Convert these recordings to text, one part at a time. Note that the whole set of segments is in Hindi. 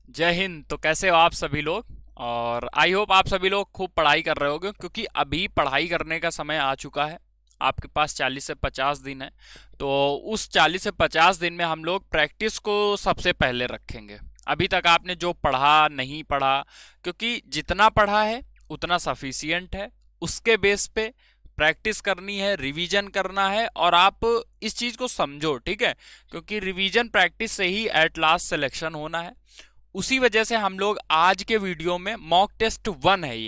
जय हिंद। तो कैसे हो आप सभी लोग? और आई होप आप सभी लोग खूब पढ़ाई कर रहे होगे, क्योंकि अभी पढ़ाई करने का समय आ चुका है। आपके पास 40 से 50 दिन है। तो उस 40 से 50 दिन में हम लोग प्रैक्टिस को सबसे पहले रखेंगे। अभी तक आपने जो पढ़ा नहीं पढ़ा, क्योंकि जितना पढ़ा है उतना सफिशियंट है। उसके बेस पे प्रैक्टिस करनी है, रिवीजन करना है, और आप इस चीज़ को समझो, ठीक है? क्योंकि रिवीजन प्रैक्टिस से ही एट लास्ट सिलेक्शन होना है। उसी वजह से हम लोग आज के वीडियो में मॉक टेस्ट 1 है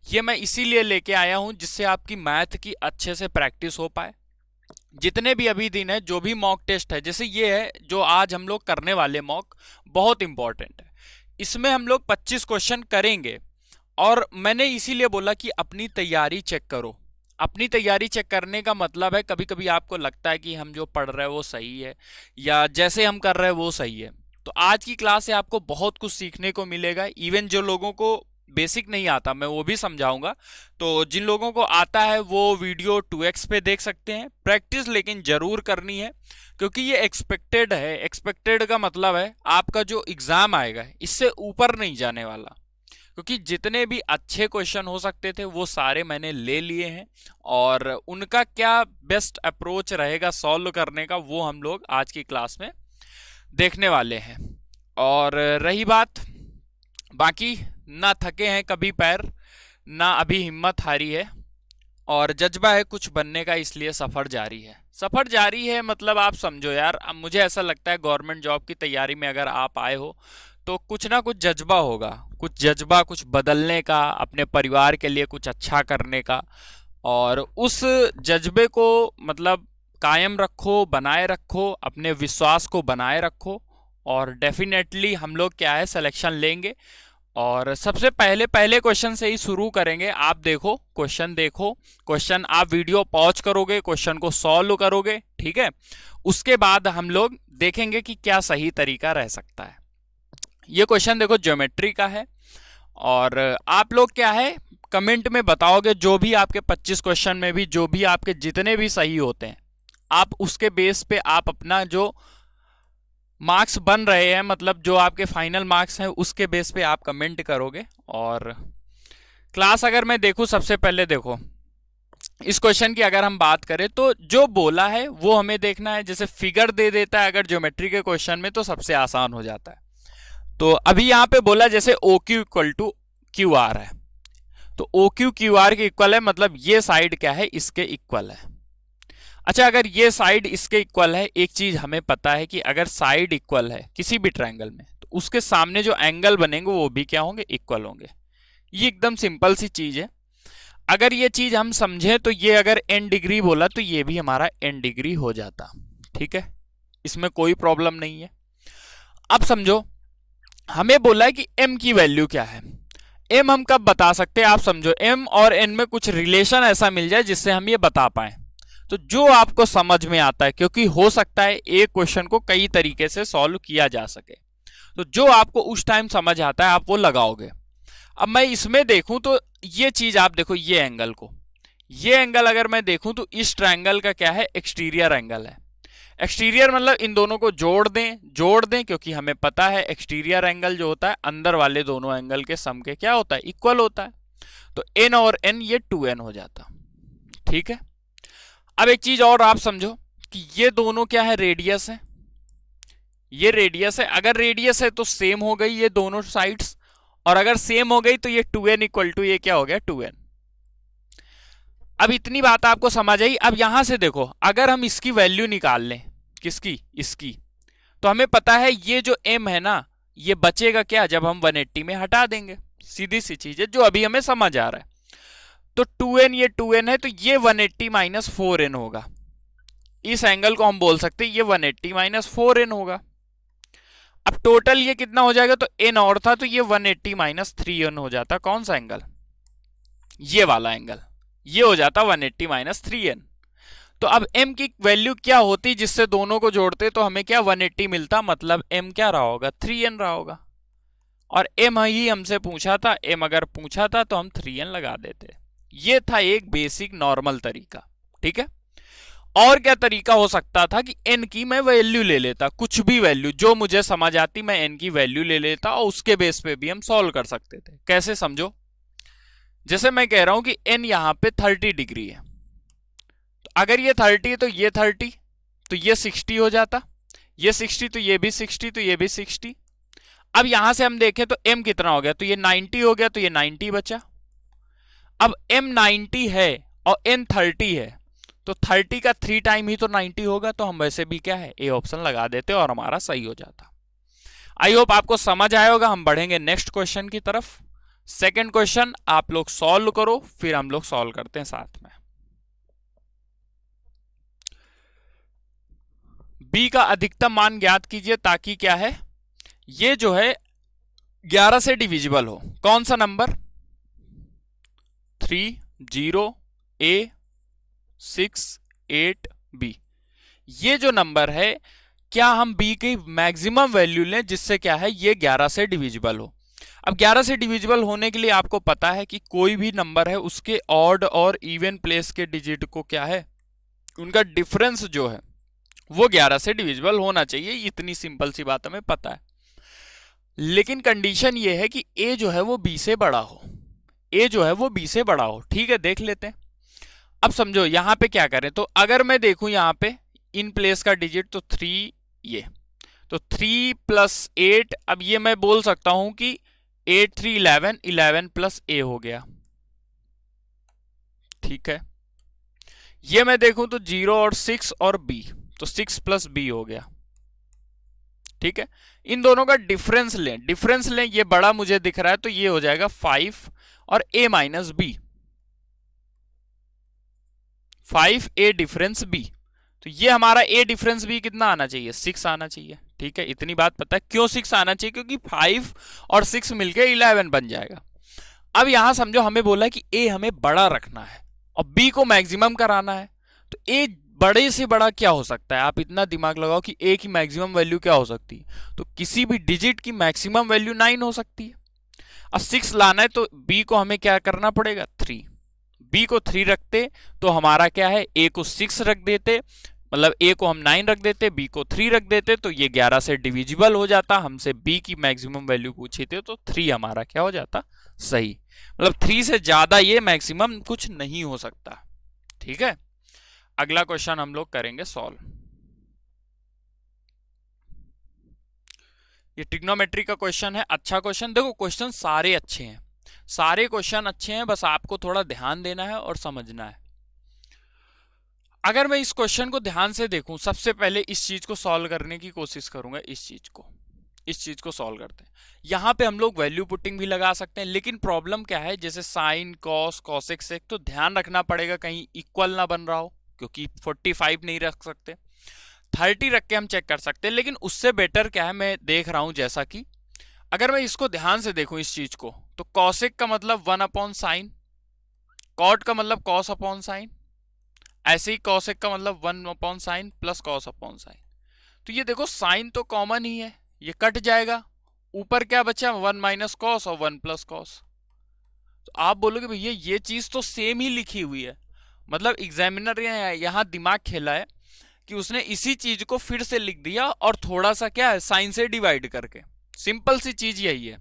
ये मैं इसीलिए लेके आया हूं जिससे आपकी मैथ की अच्छे से प्रैक्टिस हो पाए। जितने भी अभी दिन है, जो भी मॉक टेस्ट है, जैसे ये है जो आज हम लोग करने वाले मॉक, बहुत इंपॉर्टेंट है। इसमें हम लोग 25 क्वेश्चन करेंगे। और मैंने इसीलिए बोला कि अपनी तैयारी चेक करो। अपनी तैयारी चेक करने का मतलब है, कभी कभी आपको लगता है कि हम जो पढ़ रहे हैं वो सही है, या जैसे हम कर रहे हैं वो सही है। तो आज की क्लास से आपको बहुत कुछ सीखने को मिलेगा। इवन जो लोगों को बेसिक नहीं आता, मैं वो भी समझाऊंगा। तो जिन लोगों को आता है वो वीडियो 2x पे देख सकते हैं। प्रैक्टिस लेकिन जरूर करनी है, क्योंकि ये एक्सपेक्टेड है। एक्सपेक्टेड का मतलब है आपका जो एग्जाम आएगा इससे ऊपर नहीं जाने वाला। क्योंकि जितने भी अच्छे क्वेश्चन हो सकते थे वो सारे मैंने ले लिए हैं, और उनका क्या बेस्ट अप्रोच रहेगा सॉल्व करने का, वो हम लोग आज की क्लास में देखने वाले हैं। और रही बात, बाकी ना थके हैं कभी पैर, ना अभी हिम्मत हारी है, और जज्बा है कुछ बनने का, इसलिए सफर जारी है। सफर जारी है मतलब आप समझो यार। अब मुझे ऐसा लगता है गवर्नमेंट जॉब की तैयारी में अगर आप आए हो तो कुछ ना कुछ जज्बा होगा, कुछ जज्बा, कुछ बदलने का, अपने परिवार के लिए कुछ अच्छा करने का। और उस जज्बे को मतलब कायम रखो, बनाए रखो, अपने विश्वास को बनाए रखो, और डेफिनेटली हम लोग क्या है सिलेक्शन लेंगे। और सबसे पहले पहले क्वेश्चन से ही शुरू करेंगे। आप देखो क्वेश्चन, देखो क्वेश्चन, आप वीडियो पॉज करोगे, क्वेश्चन को सॉल्व करोगे, ठीक है? उसके बाद हम लोग देखेंगे कि क्या सही तरीका रह सकता है। ये क्वेश्चन देखो ज्योमेट्री का है, और आप लोग क्या है कमेंट में बताओगे, जो भी आपके 25 क्वेश्चन में भी जो भी आपके जितने भी सही होते हैं, आप उसके बेस पे आप अपना जो मार्क्स बन रहे हैं, मतलब जो आपके फाइनल मार्क्स हैं, उसके बेस पे आप कमेंट करोगे। और क्लास अगर मैं देखूं, सबसे पहले देखो इस क्वेश्चन की अगर हम बात करें तो जो बोला है वो हमें देखना है। जैसे फिगर दे देता है अगर ज्योमेट्री के क्वेश्चन में तो सबसे आसान हो जाता है। तो अभी यहां पे बोला जैसे O Q equal to Q R है, तो ओ क्यू क्यू आर के इक्वल है, मतलब ये साइड क्या है, इसके इक्वल है। अच्छा, अगर ये साइड इसके इक्वल है, एक चीज हमें पता है कि अगर साइड इक्वल है किसी भी ट्रायंगल में तो उसके सामने जो एंगल बनेंगे वो भी क्या होंगे, इक्वल होंगे। ये एकदम सिंपल सी चीज है। अगर ये चीज हम समझे तो ये अगर n डिग्री बोला तो ये भी हमारा n डिग्री हो जाता, ठीक है? इसमें कोई प्रॉब्लम नहीं है। अब समझो, हमें बोला है कि m की वैल्यू क्या है। m हम कब बता सकते हैं, आप समझो m और n में कुछ रिलेशन ऐसा मिल जाए जिससे हम ये बता पाए। तो जो आपको समझ में आता है, क्योंकि हो सकता है एक क्वेश्चन को कई तरीके से सॉल्व किया जा सके, तो जो आपको उस टाइम समझ आता है आप वो लगाओगे। अब मैं इसमें देखूं तो ये चीज आप देखो, ये एंगल को, ये एंगल अगर मैं देखूं तो इस ट्रायंगल का क्या है, एक्सटीरियर एंगल है। एक्सटीरियर मतलब इन दोनों को जोड़ दें, जोड़ दें, क्योंकि हमें पता है एक्सटीरियर एंगल जो होता है अंदर वाले दोनों एंगल के सम के क्या होता है, इक्वल होता है। तो n और n ये 2n हो जाता, ठीक है? अब एक चीज और आप समझो कि ये दोनों क्या है, रेडियस है। ये रेडियस है, अगर रेडियस है तो सेम हो गई ये दोनों साइड्स, और अगर सेम हो गई तो ये 2n इक्वल टू ये क्या हो गया, 2n। अब इतनी बात आपको समझ आई। अब यहां से देखो, अगर हम इसकी वैल्यू निकाल लें, किसकी, इसकी, तो हमें पता है ये जो m है ना, ये बचेगा क्या, जब हम 180 में हटा देंगे। सीधी सी चीज है जो अभी हमें समझ आ रहा है। तो 2n, ये 2n है तो ये 180 माइनस 4n होगा। इस एंगल को हम बोल सकते हैं ये 180 माइनस 4n होगा। अब टोटल ये कितना हो जाएगा, तो n और था तो ये 180 माइनस 3n हो जाता। कौन सा एंगल, ये वाला एंगल, ये हो जाता 180 माइनस 3n। तो अब m की वैल्यू क्या होती जिससे दोनों को जोड़ते तो हमें क्या 180 मिलता, मतलब m क्या रहा होगा, 3n रहा होगा। और m ही हमसे पूछा था, m अगर पूछा था तो हम 3n लगा देते। ये था एक बेसिक नॉर्मल तरीका, ठीक है? और क्या तरीका हो सकता था कि n की मैं वैल्यू ले लेता, कुछ भी वैल्यू जो मुझे समझ आती मैं n की वैल्यू ले लेता और उसके बेस पे भी हम सॉल्व कर सकते थे। कैसे समझो, जैसे मैं कह रहा हूं कि n यहां पे 30 डिग्री है, तो अगर ये 30 है तो ये 30, तो ये 60 हो जाता, ये 60 तो ये भी 60, तो ये भी 60। अब यहां से हम देखें तो m कितना हो गया, तो ये 90 हो गया, तो ये 90 बचा। अब m 90 है और n 30 है, तो 30 का 3 टाइम ही तो 90 होगा, तो हम वैसे भी क्या है ए ऑप्शन लगा देते और हमारा सही हो जाता। आई होप आपको समझ आया होगा। हम बढ़ेंगे नेक्स्ट क्वेश्चन की तरफ। सेकंड क्वेश्चन आप लोग सॉल्व करो, फिर हम लोग सॉल्व करते हैं साथ में। बी का अधिकतम मान ज्ञात कीजिए ताकि क्या है, ये जो है 11 से डिविजिबल हो। कौन सा नंबर, 3, 0, A, 6, 8, B। ये जो नंबर है, क्या हम B की मैक्सिमम वैल्यू लें जिससे क्या है ये 11 से डिविजिबल हो। अब 11 से डिविजिबल होने के लिए आपको पता है कि कोई भी नंबर है उसके ऑड और इवन प्लेस के डिजिट को क्या है, उनका डिफरेंस जो है वो 11 से डिविजिबल होना चाहिए। इतनी सिंपल सी बात हमें पता है, लेकिन कंडीशन ये है कि A जो है वो B से बड़ा हो, A जो है वो B से बड़ा हो। ठीक है, देख लेते हैं। अब समझो यहां पे क्या करें, तो अगर मैं देखूं यहां पे इन प्लेस का डिजिट तो 3, ये तो 3 + 8, अब ये मैं बोल सकता हूं कि 8, 3, 11, 11 + A हो गया। ठीक है, ये मैं देखूं तो 0 और 6 और B, तो 6 + B हो गया। ठीक है, इन दोनों का डिफरेंस लें, ये बड़ा मुझे दिख रहा है तो ये हो जाएगा 5 और A - B, 5A difference B, तो ये हमारा A डिफरेंस B कितना आना चाहिए, 6 आना चाहिए। ठीक है, इतनी बात पता है क्यों 6 आना चाहिए, क्योंकि 5 और 6 मिलके 11 बन जाएगा। अब यहां समझो हमें बोला कि A हमें बड़ा रखना है और B को मैक्सिमम कराना है, तो A बड़े से बड़ा क्या हो सकता है, आप इतना दिमाग लगाओ कि A की मैक्सिमम वैल्यू क्या हो सकती है, तो किसी भी डिजिट की मैक्सिमम वैल्यू 9 हो सकती है। अब 6 लाना है तो B को हमें क्या करना पड़ेगा, 3। B को 3 रखते तो हमारा क्या है, A को 6 रख देते, मतलब A को हम 9 रख देते, B को 3 रख देते, तो ये 11 से डिविजिबल हो जाता। हमसे B की मैक्सिमम वैल्यू पूछी थी तो 3 हमारा क्या हो जाता, सही। मतलब 3 से ज्यादा ये मैक्सिमम कुछ नहीं हो सकता। ठीक है, अगला क्वेश्चन हम लोग करेंगे सॉल्व। ये ट्रिग्नोमेट्री का क्वेश्चन है, अच्छा क्वेश्चन। देखो क्वेश्चन सारे अच्छे हैं, सारे क्वेश्चन अच्छे हैं, बस आपको थोड़ा ध्यान देना है और समझना है। अगर मैं इस क्वेश्चन को ध्यान से देखूं, सबसे पहले इस चीज को सॉल्व करने की कोशिश करूंगा, इस चीज को सॉल्व करते हैं। यहां पे हम लोग वैल्यू पुटिंग भी लगा सकते हैं, लेकिन प्रॉब्लम क्या है, जैसे साइन, कॉस, कॉसेक, सेक, तो ध्यान रखना पड़ेगा कहीं इक्वल ना बन रहा हो, क्योंकि 45 नहीं रख सकते, 30 रख के हम चेक कर सकते हैं। लेकिन उससे बेटर क्या है, मैं देख रहा हूं जैसा कि अगर मैं इसको ध्यान से देखूं इस चीज को, तो कॉसेक का मतलब 1/sin, कॉट का मतलब cos/sin, ऐसे ही कॉसेक का मतलब 1/sin + cos/sin। तो ये देखो साइन तो कॉमन ही है, ये कट जाएगा, ऊपर क्या बचा, 1 - cos और 1 + cos। तो आप बोलोगे भैया ये चीज तो सेम ही लिखी हुई है, मतलब एग्जामिनर यहाँ दिमाग खेला है कि उसने इसी चीज को फिर से लिख दिया और थोड़ा सा क्या है साइन से डिवाइड करके। सिंपल सी चीज यही है।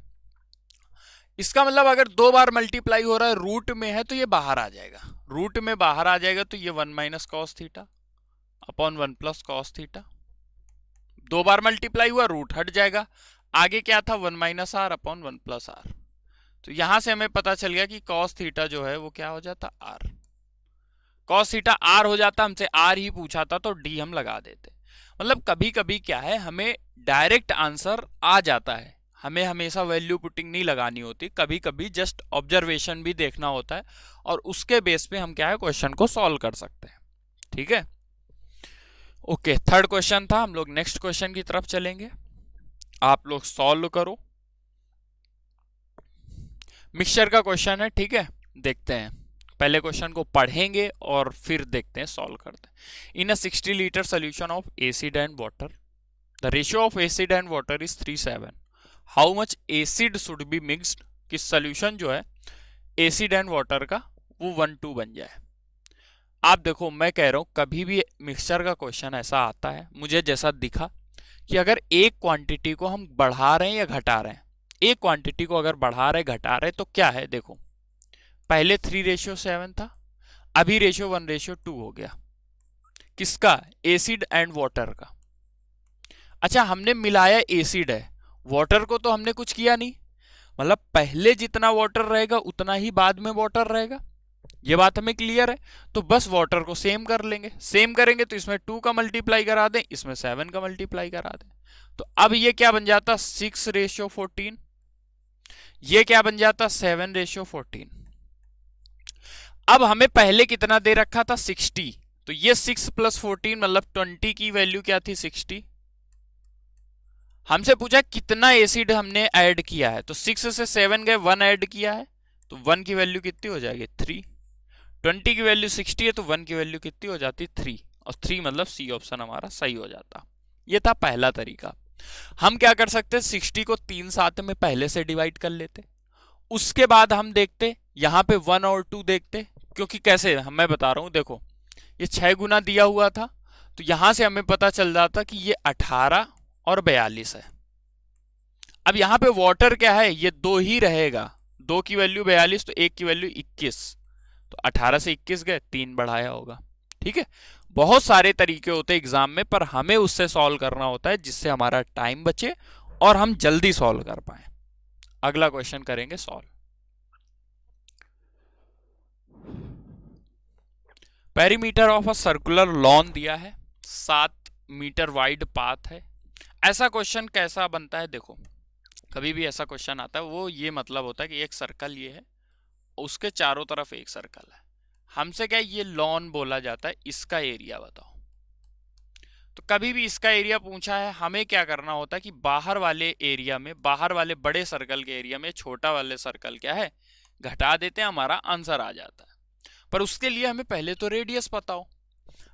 इसका मतलब अगर 2 बार मल्टीप्लाई हो रहा है, रूट में है, तो ये बाहर आ जाएगा, रूट में बाहर आ जाएगा, तो ये 1 - cos theta upon 1 + cos theta. 2 बार मल्टीप्लाई हुआ, रूट हट जाएगा, आगे क्या था, 1 - r अपॉन 1 + r। तो यहां से हमें पता चल गया कि cos थीटा जो है वो क्या हो जाता, r। cos थीटा r हो जाता, हमसे r ही पूछा था तो d हम लगा देते। मतलब कभी कभी क्या है, हमें डायरेक्ट आंसर आ जाता है, हमें हमेशा वैल्यू पुटिंग नहीं लगानी होती, कभी कभी जस्ट ऑब्जर्वेशन भी देखना होता है और उसके बेस पे हम क्या है क्वेश्चन को सॉल्व कर सकते हैं। ठीक है, ओके, थर्ड क्वेश्चन था, हम लोग नेक्स्ट क्वेश्चन की तरफ चलेंगे। आप लोग सॉल्व करो, मिक्सचर का क्वेश्चन है। ठीक है, देखते हैं, पहले क्वेश्चन को पढ़ेंगे और फिर देखते हैं, सॉल्व करते हैं। इन अ 60 litre solution of acid and water, the ratio of acid and water is 3:7, how much acid should be mixed, कि सोल्यूशन जो है एसिड एंड वाटर का वो 1:2 बन जाए। आप देखो, मैं कह रहा हूं कभी भी मिक्सचर का क्वेश्चन ऐसा आता है, मुझे जैसा दिखा कि अगर एक क्वांटिटी को हम बढ़ा रहे हैं या घटा रहे हैं, एक क्वांटिटी को अगर बढ़ा रहे घटा रहे, तो क्या है देखो, पहले 3:7 था, अभी रेशियो 1:2 हो गया। किसका? एसिड एंड वाटर का। अच्छा, हमने मिलाया एसिड है, वाटर को तो हमने कुछ किया नहीं, मतलब पहले जितना वाटर रहेगा उतना ही बाद में वाटर रहेगा, ये बात हमें क्लियर है। तो बस वाटर को सेम कर लेंगे, सेम करेंगे तो इसमें 2 का मल्टीप्लाई करा दें, इसमें 7 का मल्टीप्लाई करा दें, तो अब ये क्या बन जाता? 6:14। ये क्या बन जाता? 7:14। अब हमें पहले कितना दे रखा था? 60, तो ये 6 + 14 मतलब 20 की वैल्यू क्या थी? 60। हमसे पूछा कितना एसिड हमने ऐड किया है, तो 6 से 7 गए, 1 ऐड किया है, तो 1 की वैल्यू कितनी हो जाएगी? 3। 20 की वैल्यू 60 है, तो 1 की वैल्यू कितनी हो जाती? 3, और 3 मतलब सी ऑप्शन हमारा सही हो जाता। ये था पहला तरीका। हम क्या कर सकते? 60 को 3 साथ में पहले से डिवाइड कर लेते, उसके बाद हम देखते यहां पे 1 और 2 देखते, क्योंकि कैसे, मैं बता रहा हूं, देखो ये 6 गुना दिया हुआ था, तो यहां से हमें पता चल जाता कि ये 18 और 42 है। अब यहां पे वाटर क्या है? ये 2 ही रहेगा, 2 की वैल्यू 42, तो 1 की वैल्यू 21, तो 18 से 21 गए, 3 बढ़ाया होगा। ठीक है, बहुत सारे तरीके होते हैं एग्जाम में, पर हमें उससे सॉल्व करना होता है जिससे हमारा टाइम बचे और हम जल्दी सॉल्व कर पाए। अगला क्वेश्चन करेंगे solve. Perimeter of a circular lawn दिया है, 7 मीटर वाइड पाथ है। ऐसा क्वेश्चन कैसा बनता है? देखो, कभी भी ऐसा क्वेश्चन आता है, वो ये मतलब होता है कि एक सर्कल ये है, उसके चारों तरफ एक सर्कल है, हमसे क्या ये लॉन बोला जाता है, इसका एरिया बताओ। तो कभी भी इसका एरिया पूछा है, हमें क्या करना होता है कि बाहर वाले एरिया में, बाहर वाले बड़े सर्कल के एरिया में छोटा वाले सर्कल क्या है, घटा देते हैं, हमारा आंसर आ जाता है। पर उसके लिए हमें पहले तो रेडियस पता हो।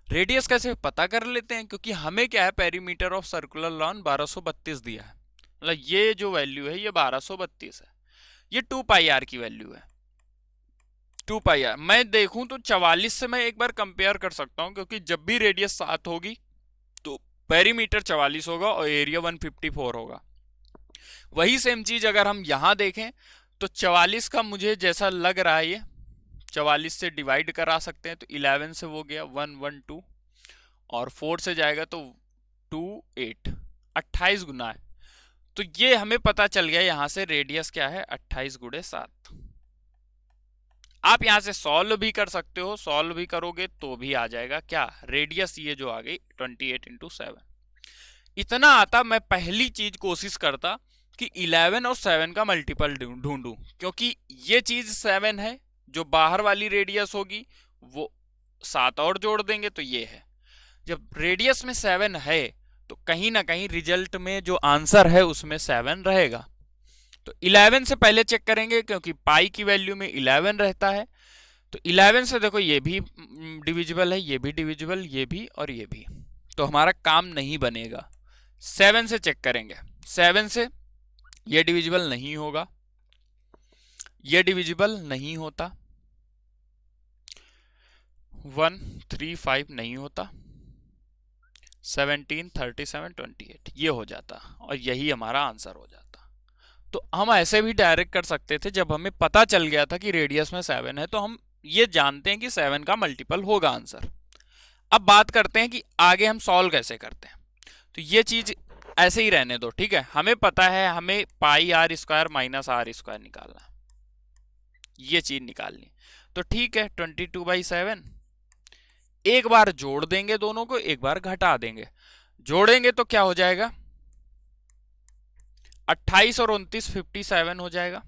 रेडियस कैसे पता कर लेते हैं? क्योंकि हमें क्या है, पेरीमीटर ऑफ सर्कुलर लॉन 1232 दिया है, मतलब ये जो वैल्यू है ये 1232 है, ये 2πr की वैल्यू है। 2πr मैं देखूं तो 44 से मैं एक बार कंपेयर कर सकता हूं, क्योंकि जब भी रेडियस 7 होगी तो पेरीमीटर 44 होगा और एरिया 154 होगा। वही सेम चीज अगर हम यहां देखें तो 44 का मुझे जैसा लग रहा है, ये 44 से डिवाइड करा सकते हैं, तो 11 से वो गया 112, और 4 से जाएगा तो 2 8, 28 गुना है। तो ये हमें पता चल गया यहां से रेडियस क्या है, 28 × 7। आप यहां से सॉल्व भी कर सकते हो, सॉल्व भी करोगे तो भी आ जाएगा क्या, रेडियस ये जो आ गई 28 × 7। इतना आता, मैं पहली चीज कोशिश करता कि 11 और 7 का मल्टीपल ढूंढूं, क्योंकि ये चीज 7 है, जो बाहर वाली रेडियस होगी वो 7 और जोड़ देंगे तो ये है। जब रेडियस में 7 है तो कहीं ना कहीं रिजल्ट में जो आंसर है उसमें 7 रहेगा। तो 11 से पहले चेक करेंगे, क्योंकि पाई की वैल्यू में 11 रहता है, तो 11 से देखो ये भी डिविजिबल है, ये भी डिविजिबल, ये भी और ये भी, तो हमारा काम नहीं बनेगा। 7 से चेक करेंगे, 7 से ये डिविजिबल नहीं होगा, ये डिविजिबल नहीं होता, 1 3 5 नहीं होता, 17 37 28 ये हो जाता, और यही हमारा आंसर हो जाता। तो हम ऐसे भी डायरेक्ट कर सकते थे, जब हमें पता चल गया था कि रेडियस में 7 है तो हम ये जानते हैं कि 7 का मल्टीपल होगा आंसर। अब बात करते हैं कि आगे हम सॉल्व कैसे करते हैं। तो ये चीज ऐसे ही रहने दो, ठीक है। हमें पता है हमें πr² - r² निकालना है, ये चीज निकालनी, तो ठीक है 22/7 एक बार जोड़ देंगे दोनों को, एक बार घटा देंगे। जोड़ेंगे तो क्या हो जाएगा, 28 और 29 57 हो जाएगा,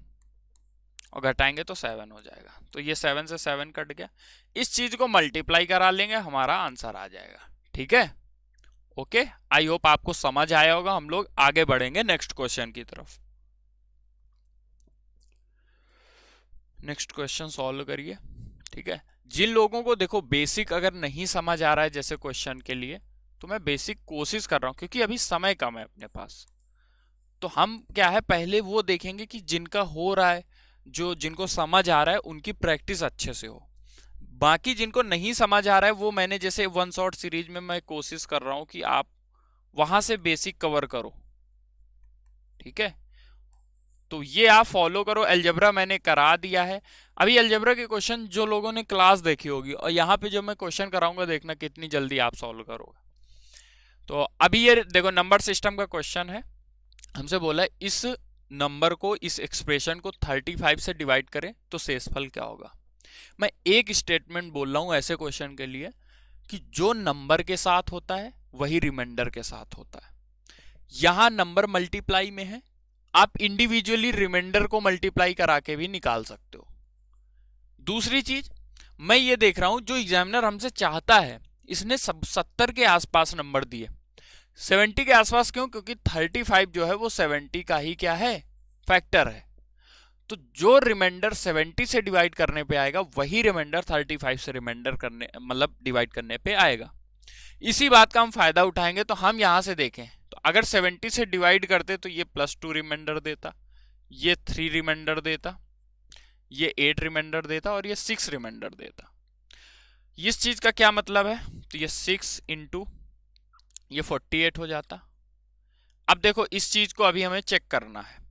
और घटाएंगे तो 7 हो जाएगा, तो ये 7 से 7 कट गया। इस चीज को मल्टीप्लाई करा लेंगे, हमारा आंसर आ जाएगा। ठीक है, ओके, आई होप आपको समझ आया होगा। हम लोग आगे बढ़ेंगे नेक्स्ट क्वेश्चन की तरफ। नेक्स्ट क्वेश्चन सॉल्व करिए। ठीक है, जिन लोगों को देखो बेसिक अगर नहीं समझ आ रहा है जैसे क्वेश्चन के लिए, तो मैं बेसिक कोशिश कर रहा हूं, क्योंकि अभी समय कम है अपने पास। तो हम क्या है, पहले वो देखेंगे कि जिनका हो रहा है, जो जिनको समझ आ रहा है उनकी प्रैक्टिस अच्छे से हो। बाकी जिनको नहीं समझ आ रहा है वो मैंने जैसे वन शॉट सीरीज में मैं कोशिश कर रहा हूं कि आप वहां से बेसिक कवर करो, ठीक है। तो ये आप फॉलो करो। अलजेब्रा मैंने करा दिया है। अभी अलजेब्रा के क्वेश्चन जो लोगों ने क्लास देखी होगी और यहाँ पे जो मैं क्वेश्चन कराऊंगा देखना कितनी जल्दी आप सॉल्व करोगे। तो अभी ये देखो नंबर सिस्टम का क्वेश्चन है। हमसे बोला है इस नंबर को, इस एक्सप्रेशन को 35 से डिवाइड करें तो शेषफल क्या होगा। मैं एक स्टेटमेंट बोल रहा हूं ऐसे क्वेश्चन के लिए कि जो नंबर के साथ होता है वही रिमाइंडर के साथ होता है। यहां नंबर मल्टीप्लाई में है, आप इंडिविजुअली रिमाइंडर को मल्टीप्लाई करा के भी निकाल सकते हो। दूसरी चीज मैं ये देख रहा हूं जो एग्जामिनर हमसे चाहता है, इसने सब 70 के आसपास नंबर दिए। 70 के आसपास क्यों? क्योंकि 35 जो है वो 70 का ही क्या है, फैक्टर है। तो जो रिमाइंडर 70 से डिवाइड करने पे आएगा वही रिमाइंडर 35 से रिमाइंडर करने मतलब डिवाइड करने पे आएगा। इसी बात का हम फायदा उठाएंगे। तो हम यहां से देखें तो अगर 70 से डिवाइड करते तो ये +2 रिमाइंडर देता, ये 3 रिमाइंडर देता, ये 8 रिमाइंडर देता और ये 6 रिमाइंडर देता। इस चीज का क्या मतलब है? तो ये 6 इंटू ये 48 हो जाता। अब देखो इस चीज को अभी हमें चेक करना है।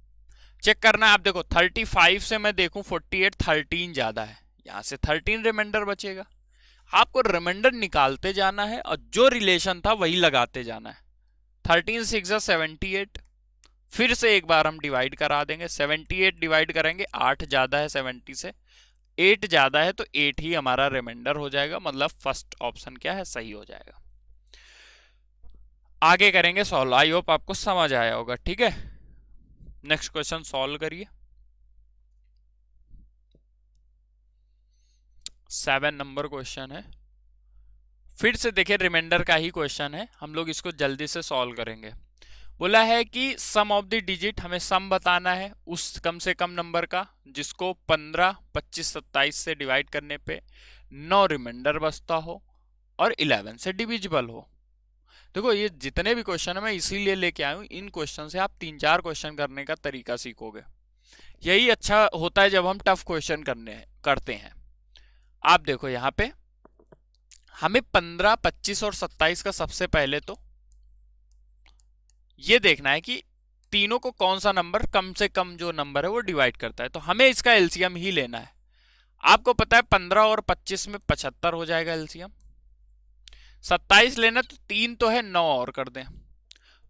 अब देखो 35 से मैं देखूं 48, 13 ज्यादा है, यहां से 13 रिमाइंडर बचेगा। आपको रिमाइंडर निकालते जाना है और जो रिलेशन था वही लगाते जाना है। 13 6 78, फिर से एक बार हम डिवाइड करा देंगे। 78 डिवाइड करेंगे, 8 ज्यादा है 70 से, 8 ज्यादा है तो 8 ही हमारा रिमाइंडर हो जाएगा। मतलब फर्स्ट ऑप्शन क्या है, सही हो जाएगा। आगे करेंगे सॉल्व। आई होप आपको समझ आया होगा, ठीक है। नेक्स्ट क्वेश्चन सॉल्व करिए। 7 नंबर क्वेश्चन है। फिर से देखिए रिमाइंडर का ही क्वेश्चन है, हम लोग इसको जल्दी से सॉल्व करेंगे। बोला है कि सम ऑफ द डिजिट, हमें सम बताना है उस कम से कम नंबर का जिसको 15, 25, 27 से डिवाइड करने पे 9 रिमाइंडर बचता हो और 11 से डिविजिबल हो। देखो ये जितने भी क्वेश्चन है मैं इसीलिए लेके आया हूं, इन क्वेश्चन से आप 3-4 क्वेश्चन करने का तरीका सीखोगे। यही अच्छा होता है जब हम टफ क्वेश्चन करते हैं। आप देखो यहाँ पे हमें 15, 25 और 27 का सबसे पहले तो ये देखना है कि तीनों को कौन सा नंबर कम से कम जो नंबर है वो डिवाइड करता है। तो हमें इसका एलसीएम ही लेना है। आपको पता है 15 और 25 में 75 हो जाएगा एलसीएम। 27 लेना तो 3 तो है, 9 और कर दें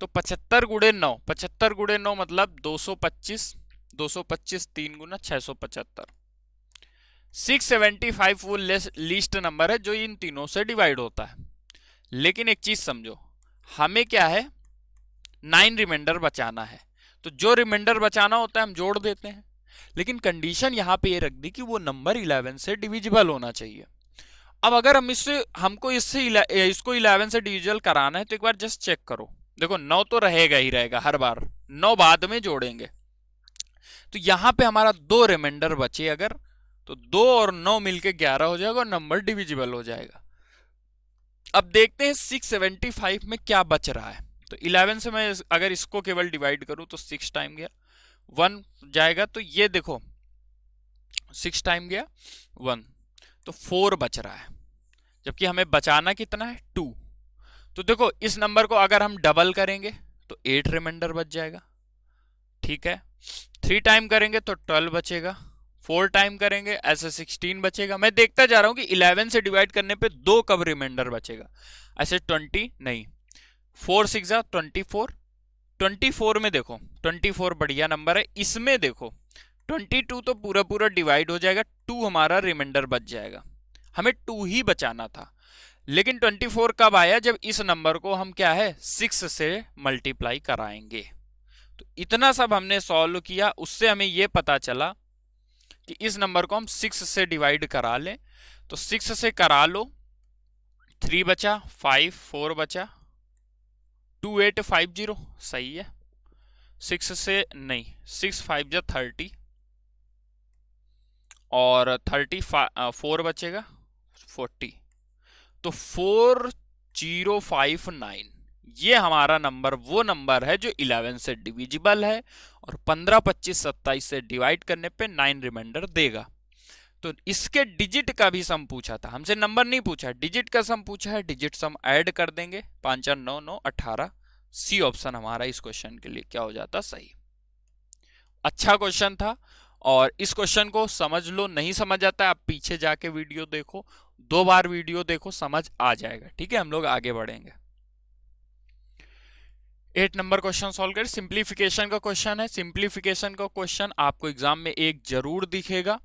तो 75 गुणे 9, 75 गुणे 9 मतलब 225, 225 3 गुना 675। 675 वो लीस्ट नंबर है जो इन तीनों से डिवाइड होता है। लेकिन एक चीज समझो, हमें क्या है, 9 रिमाइंडर बचाना है। तो जो रिमाइंडर बचाना होता है हम जोड़ देते हैं, लेकिन कंडीशन यहां पे ये रख दी कि वो नंबर 11 से डिविजिबल होना चाहिए। अब अगर हम हमको इसको 11 से डिविजिबल कराना है तो एक बार जस्ट चेक करो। देखो 9 तो रहेगा ही रहेगा, हर बार 9 बाद में जोड़ेंगे। तो यहां पे हमारा 2 रिमाइंडर बचे अगर, तो 2 और 9 मिलके 11 हो जाएगा और नंबर डिविजिबल हो जाएगा। अब देखते हैं 675 में क्या बच रहा है। तो 11 से मैं अगर इसको केवल डिवाइड करूं तो 6 टाइम गया 1 जाएगा, तो ये देखो 6 टाइम गया 1, तो 4 बच रहा है, जबकि हमें बचाना कितना है 2। तो देखो इस नंबर को अगर हम डबल करेंगे तो 8 रिमाइंडर बच जाएगा, ठीक है। 3 टाइम करेंगे तो 12 बचेगा, 4 टाइम करेंगे ऐसे 16 बचेगा। मैं देखता जा रहा हूं कि 11 से डिवाइड करने पे 2 कब रिमाइंडर बचेगा, ऐसे 20 नहीं, 4 6 24, 24 में देखो 24 बढ़िया नंबर है। इसमें देखो 22 तो पूरा पूरा डिवाइड हो जाएगा, 2 हमारा रिमाइंडर बच जाएगा। हमें 2 ही बचाना था, लेकिन 24 कब आया, जब इस नंबर को हम क्या है 6 से मल्टीप्लाई कराएंगे। तो इतना सब हमने सॉल्व किया, उससे हमें यह पता चला कि इस नंबर को हम 6 से डिवाइड करा लें। तो 6 से करा लो, 3 बचा, 5 4 बचा, 2850 सही है। 6 से नहीं, 6 5 जा 30 और 4 बचेगा 40, तो 4059 ये हमारा नंबर वो नंबर है जो 11 से डिविजिबल है और 15 25 27 से डिवाइड करने पे 9 रिमाइंडर देगा। तो इसके डिजिट का भी सम पूछा था, हमसे नंबर नहीं पूछा, डिजिट का सम पूछा है, डिजिट सम ऐड कर देंगे, 5 4 9 9 18। सी ऑप्शन हमारा इस क्वेश्चन के लिए क्या हो जाता, सही। अच्छा क्वेश्चन था, और इस क्वेश्चन को समझ लो, नहीं समझ आता आप पीछे जाके वीडियो देखो, 2 बार वीडियो देखो, समझ आ जाएगा। ठीक है, हम लोग आगे बढ़ेंगे। 8 नंबर क्वेश्चन सॉल्व करें। सिंप्लीफिकेशन का क्वेश्चन है। सिंप्लीफिकेशन का क्वेश्चन आपको एग्जाम में एक जरूर दिखेगा,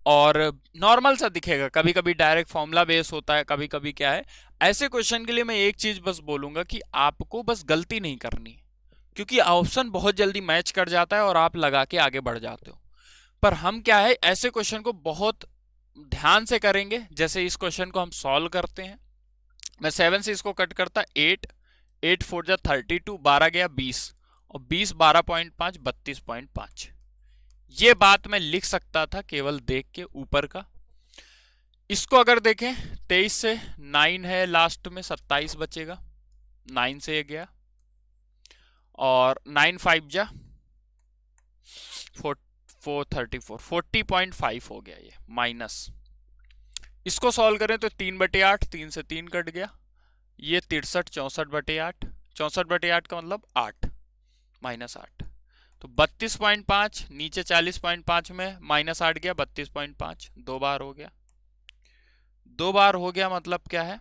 और नॉर्मल सा दिखेगा, कभी कभी डायरेक्ट फॉर्मूला बेस होता है, कभी कभी क्या है। ऐसे क्वेश्चन के लिए मैं एक चीज बस बोलूंगा कि आपको बस गलती नहीं करनी, क्योंकि ऑप्शन बहुत जल्दी मैच कर जाता है और आप लगा के आगे बढ़ जाते हो। पर हम क्या है, ऐसे क्वेश्चन को बहुत ध्यान से करेंगे। जैसे इस क्वेश्चन को हम सॉल्व करते हैं, मैं 7 से इसको कट करता, 8 8 4 जा 32, 12 गया 20, और 20 12.5 32.5। ये बात मैं लिख सकता था केवल देख के ऊपर का। इसको अगर देखें, 23 से 9 है लास्ट में, 27 बचेगा, 9 से ये गया, और 9 5 जा 434, 40.5 हो गया ये माइनस। इसको सॉल्व करें तो 3/8, 3 से 3 कट गया, ये 63 64/8, 64/8 का मतलब 8 माइनस 8, तो 32.5, नीचे 40.5 में माइनस 8 गया, 32.5, 2 बार हो गया। 2 बार हो गया मतलब क्या है,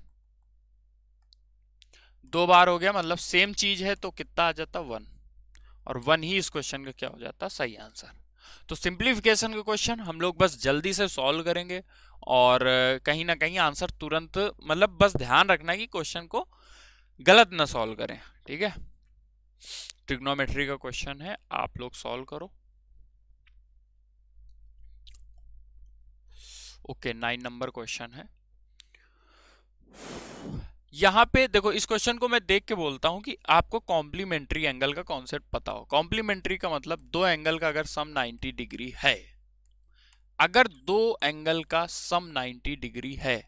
2 बार हो गया मतलब सेम चीज है, तो कितना आ जाता, 1, और 1 ही इस क्वेश्चन का क्या हो जाता, सही आंसर। तो सिंप्लीफिकेशन का क्वेश्चन हम लोग बस जल्दी से सॉल्व करेंगे, और कहीं ना कहीं आंसर तुरंत, मतलब बस ध्यान रखना कि क्वेश्चन को गलत ना सॉल्व करें। ठीक है, ट्रिग्नोमेट्री का क्वेश्चन है, आप लोग सॉल्व करो। ओके, 9 नंबर क्वेश्चन है। यहां पे देखो, इस क्वेश्चन को मैं देख के बोलता हूं कि आपको कॉम्प्लीमेंट्री एंगल का कॉन्सेप्ट पता हो। कॉम्प्लीमेंट्री का मतलब दो एंगल का अगर सम 90 डिग्री है, अगर दो एंगल का सम 90 डिग्री है,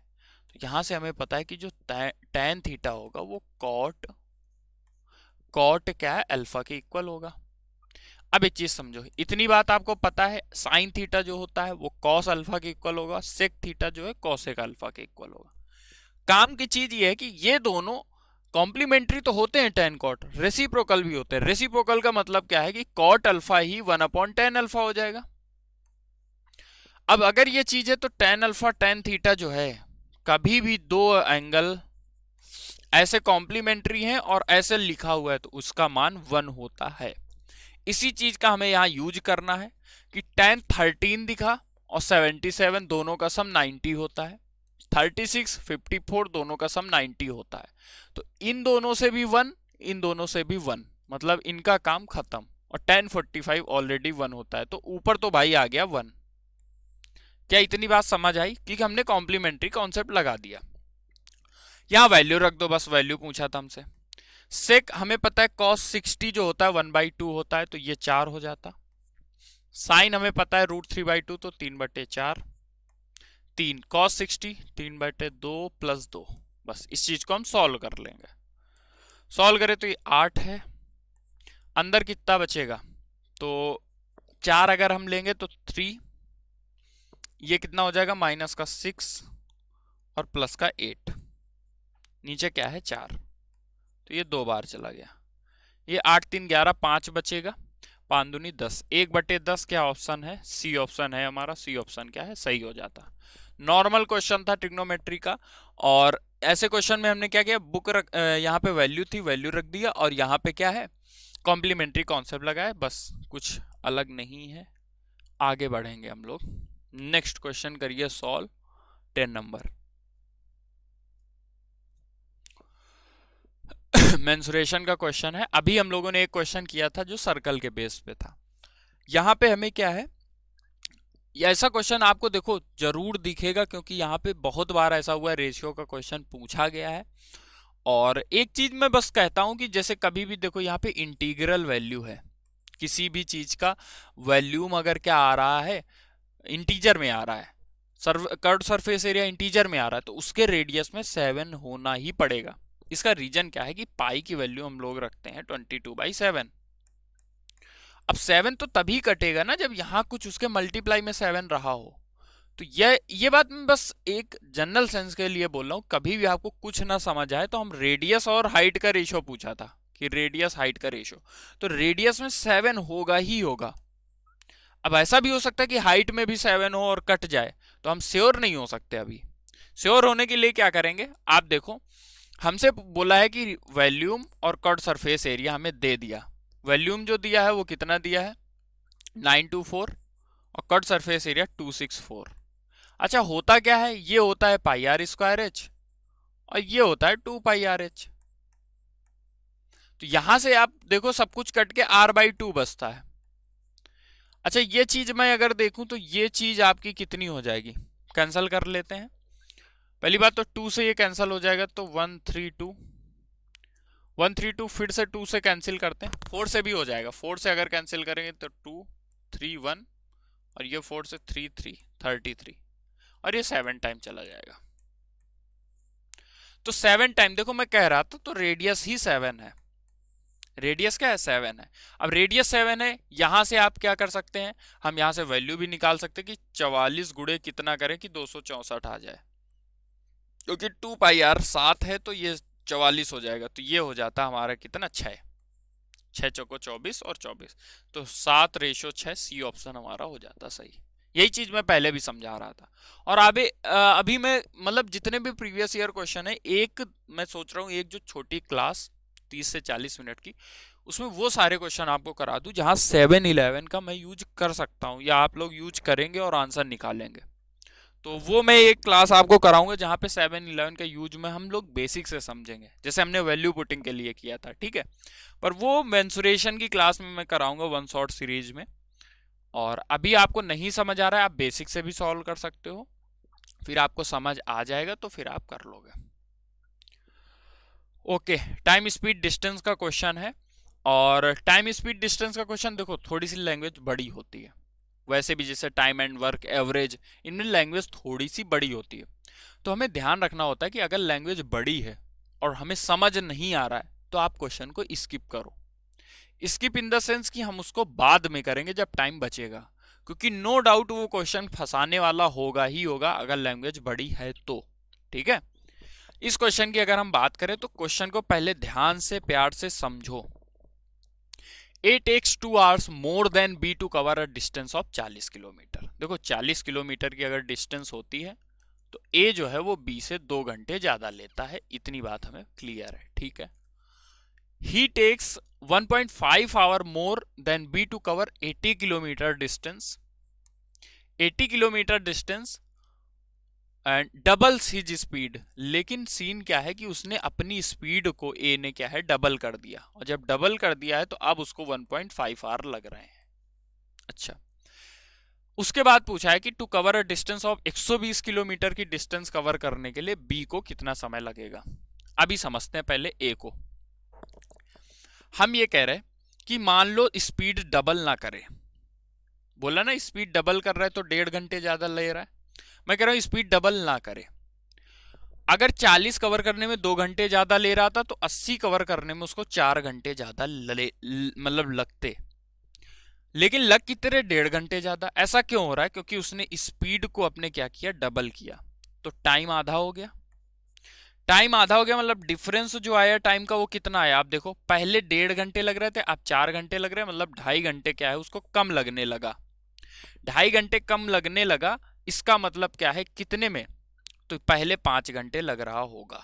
तो यहां से हमें पता है कि जो tan थीटा होगा वो कॉट क्या है, अल्फा के इक्वल होगा। अब एक चीज समझो, इतनी बात आपको पता है, साइन थीटा जो होता है वो कॉस अल्फा के इक्वल होगा, सेक थीटा जो है कॉसेक अल्फा के इक्वल होगा। काम की चीज ये है कि ये दोनों कॉम्प्लीमेंट्री तो होते हैं tan कॉट, रेसिप्रोकल भी होते हैं। रेसिप्रोकल का मतलब क्या है कि कॉट अल्फा ही 1/tan अल्फा हो जाएगा। अब अगर ये चीज है तो tan अल्फा tan थीटा जो है, कभी भी दो एंगल ऐसे कॉम्प्लीमेंट्री हैं और ऐसे लिखा हुआ है तो उसका मान 1 होता है। इसी चीज का हमें यहां यूज करना है कि tan 13 दिखा और 77 दोनों का सम 90 होता है, 36 54 दोनों का सम 90 होता है, तो इन दोनों से भी 1, इन दोनों से भी 1, मतलब इनका काम खत्म। और tan 45 ऑलरेडी 1 होता है, तो ऊपर तो भाई आ गया 1। क्या इतनी बात समझ आई? क्योंकि हमने कॉम्प्लीमेंट्री कॉन्सेप्ट लगा दिया। यहां वैल्यू रख दो, बस वैल्यू पूछा था हमसे। सेक हमें पता है cos 60 जो होता है 1/2 होता है, तो ये 4 हो जाता। साइन हमें पता है √3/2, तो 3/4, 3 cos 60 3/2 प्लस 2। बस इस चीज को हम सॉल्व कर लेंगे। सॉल्व करें तो ये 8 है, अंदर कितना बचेगा, तो 4 अगर हम लेंगे तो 3, ये कितना हो जाएगा, माइनस का 6 और प्लस का 8, नीचे क्या है 4, तो ये 2 बार चला गया। ये 8 3 11, 5 बचेगा, 5 दूनी 10, 1/10 क्या ऑप्शन है, सी ऑप्शन है हमारा। सी ऑप्शन क्या है, सही हो जाता। नॉर्मल क्वेश्चन था ट्रिग्नोमेट्री का, और ऐसे क्वेश्चन में हमने क्या किया, यहाँ पे वैल्यू थी, वैल्यू रख दिया, और यहाँ पे क्या है, कॉम्प्लीमेंट्री कॉन्सेप्ट लगाए, बस कुछ अलग नहीं है। आगे बढ़ेंगे हम लोग। नेक्स्ट क्वेश्चन करिए सॉल्व, 10 नंबर। मेंसुरेशन का क्वेश्चन है। अभी हम लोगों ने एक क्वेश्चन किया था जो सर्कल के बेस पे था। यहां पे हमें क्या है, ऐसा क्वेश्चन आपको देखो जरूर दिखेगा, क्योंकि यहाँ पे बहुत बार ऐसा हुआ है, रेशियो का क्वेश्चन पूछा गया है। और एक चीज मैं बस कहता हूं कि जैसे कभी भी देखो यहाँ पे इंटीग्रल वैल्यू है, किसी भी चीज का वैल्यूम अगर क्या आ रहा है, इंटीजर में आ रहा है, कर्व्ड सरफेस एरिया इंटीजर में आ रहा है, तो उसके रेडियस में 7 होना ही पड़ेगा। इसका रीजन क्या है कि पाई की वैल्यू हम लोग रखते हैं 22/7। अब 7 तो तभी कटेगा ना जब यहां कुछ उसके मल्टीप्लाई में 7 रहा हो, तो ये बात मैं बस एक जनरल सेंस के लिए बोल रहा हूँ, कभी भी आपको कुछ ना समझ आए तो हम रेडियस और हाइट का रेशियो पूछा था कि रेडियस हाइट का रेशियो, तो रेडियस में 7 होगा ही होगा। अब ऐसा भी हो सकता है कि हाइट में भी 7 हो और कट जाए, तो हम श्योर नहीं हो सकते। अभी श्योर होने के लिए क्या करेंगे, आप देखो हमसे बोला है कि वॉल्यूम और कट सरफेस एरिया हमें दे दिया। वॉल्यूम जो दिया है वो कितना दिया है 924 और कट सरफेस एरिया 264। अच्छा होता क्या है, ये होता है पाई आर स्क्वायर एच और ये होता है 2 पाई आर एच। तो यहां से आप देखो सब कुछ कट के r/2 बचता है। अच्छा ये चीज मैं अगर देखूं तो ये चीज आपकी कितनी हो जाएगी, कैंसिल कर लेते हैं। पहली बात तो 2 से ये कैंसिल हो जाएगा तो 132 फिर से 2 से कैंसिल करते हैं, 4 से भी हो जाएगा। 4 से अगर कैंसिल करेंगे तो 2 3 1 और ये 4 से 3 3 33 और ये 7 टाइम चला जाएगा। तो 7 टाइम देखो मैं कह रहा था तो रेडियस ही 7 है। रेडियस क्या है 7 है। अब रेडियस 7 है, यहां से आप क्या कर सकते हैं, हम यहां से वैल्यू भी निकाल सकते हैं कि 44 गुणे कितना करें कि 264 आ जाए, क्योंकि 2 पाई आर 7 है तो ये 44 हो जाएगा। तो ये हो जाता हमारा कितना 6, 6 चौको 24 और 24, तो 7/6 सी ऑप्शन हमारा हो जाता सही। यही चीज मैं पहले भी समझा रहा था। और अभी मैं मतलब जितने भी प्रीवियस ईयर क्वेश्चन है, एक मैं सोच रहा हूँ एक जो छोटी क्लास 30 से 40 मिनट की, उसमें वो सारे क्वेश्चन आपको करा दूं जहां 7-11 का मैं यूज कर सकता हूं या आप लोग यूज करेंगे और आंसर निकालेंगे। तो वो मैं एक क्लास आपको कराऊंगा जहां पे 7-11 का यूज में हम लोग बेसिक से समझेंगे, जैसे हमने वैल्यू पुटिंग के लिए किया था, ठीक है। पर वो मेंसुरेशन की क्लास में मैं कराऊंगा वन शॉट सीरीज में। और अभी आपको नहीं समझ आ रहा है, आप बेसिक से भी सॉल्व कर सकते हो, फिर आपको समझ आ जाएगा तो फिर आप कर लोगे। ओके, टाइम स्पीड डिस्टेंस का क्वेश्चन है। और टाइम स्पीड डिस्टेंस का क्वेश्चन देखो थोड़ी सी लैंग्वेज बड़ी होती है, वैसे भी जैसे टाइम एंड वर्क एवरेज, इनमें लैंग्वेज थोड़ी सी बड़ी होती है। तो हमें ध्यान रखना होता है कि अगर लैंग्वेज बड़ी है और हमें समझ नहीं आ रहा है तो आप क्वेश्चन को स्किप करो। स्किप इन द सेंस कि हम उसको बाद में करेंगे जब टाइम बचेगा, क्योंकि नो डाउट वो क्वेश्चन फंसाने वाला होगा ही होगा अगर लैंग्वेज बड़ी है तो, ठीक है। इस क्वेश्चन की अगर हम बात करें तो क्वेश्चन को पहले ध्यान से प्यार से समझो। A takes 2 hours more than B to cover a distance of 40 kilometre. देखो 40 किलोमीटर की अगर डिस्टेंस होती है तो A जो है वो B से 2 घंटे ज्यादा लेता है, इतनी बात हमें क्लियर है, ठीक है। He takes 1.5 hour more than B to cover 80 kilometre distance. 80 kilometre distance and doubles his speed, लेकिन सीन क्या है कि उसने अपनी स्पीड को ए ने क्या है डबल कर दिया, और जब डबल कर दिया है तो अब उसको 1.5 आवर लग रहे हैं। अच्छा, उसके बाद पूछा है कि to cover a distance of 120 kilometre की डिस्टेंस कवर करने के लिए बी को कितना समय लगेगा। अभी समझते हैं पहले ए को। हम ये कह रहे हैं कि मान लो स्पीड डबल ना करे, बोला ना स्पीड डबल कर रहा है तो 1.5 घंटे ज्यादा ले रहा है। मैं कह रहा हूं स्पीड डबल ना करे। अगर 40 कवर करने में 2 घंटे ज्यादा ले रहा था तो 80 कवर करने में उसको 4 घंटे ज्यादा मतलब लगते, लेकिन लग कितने 1.5 घंटे ज्यादा। ऐसा क्यों हो रहा है, क्योंकि उसने स्पीड को अपने क्या किया डबल किया, तो टाइम आधा हो गया। टाइम आधा हो गया मतलब डिफरेंस जो आया टाइम का वो कितना आया, आप देखो पहले 1.5 घंटे लग रहे थे अब 4 घंटे लग रहे हैं, मतलब 2.5 घंटे क्या है उसको कम लगने लगा। 2.5 घंटे कम लगने लगा, इसका मतलब क्या है कितने में, तो पहले 5 घंटे लग रहा होगा,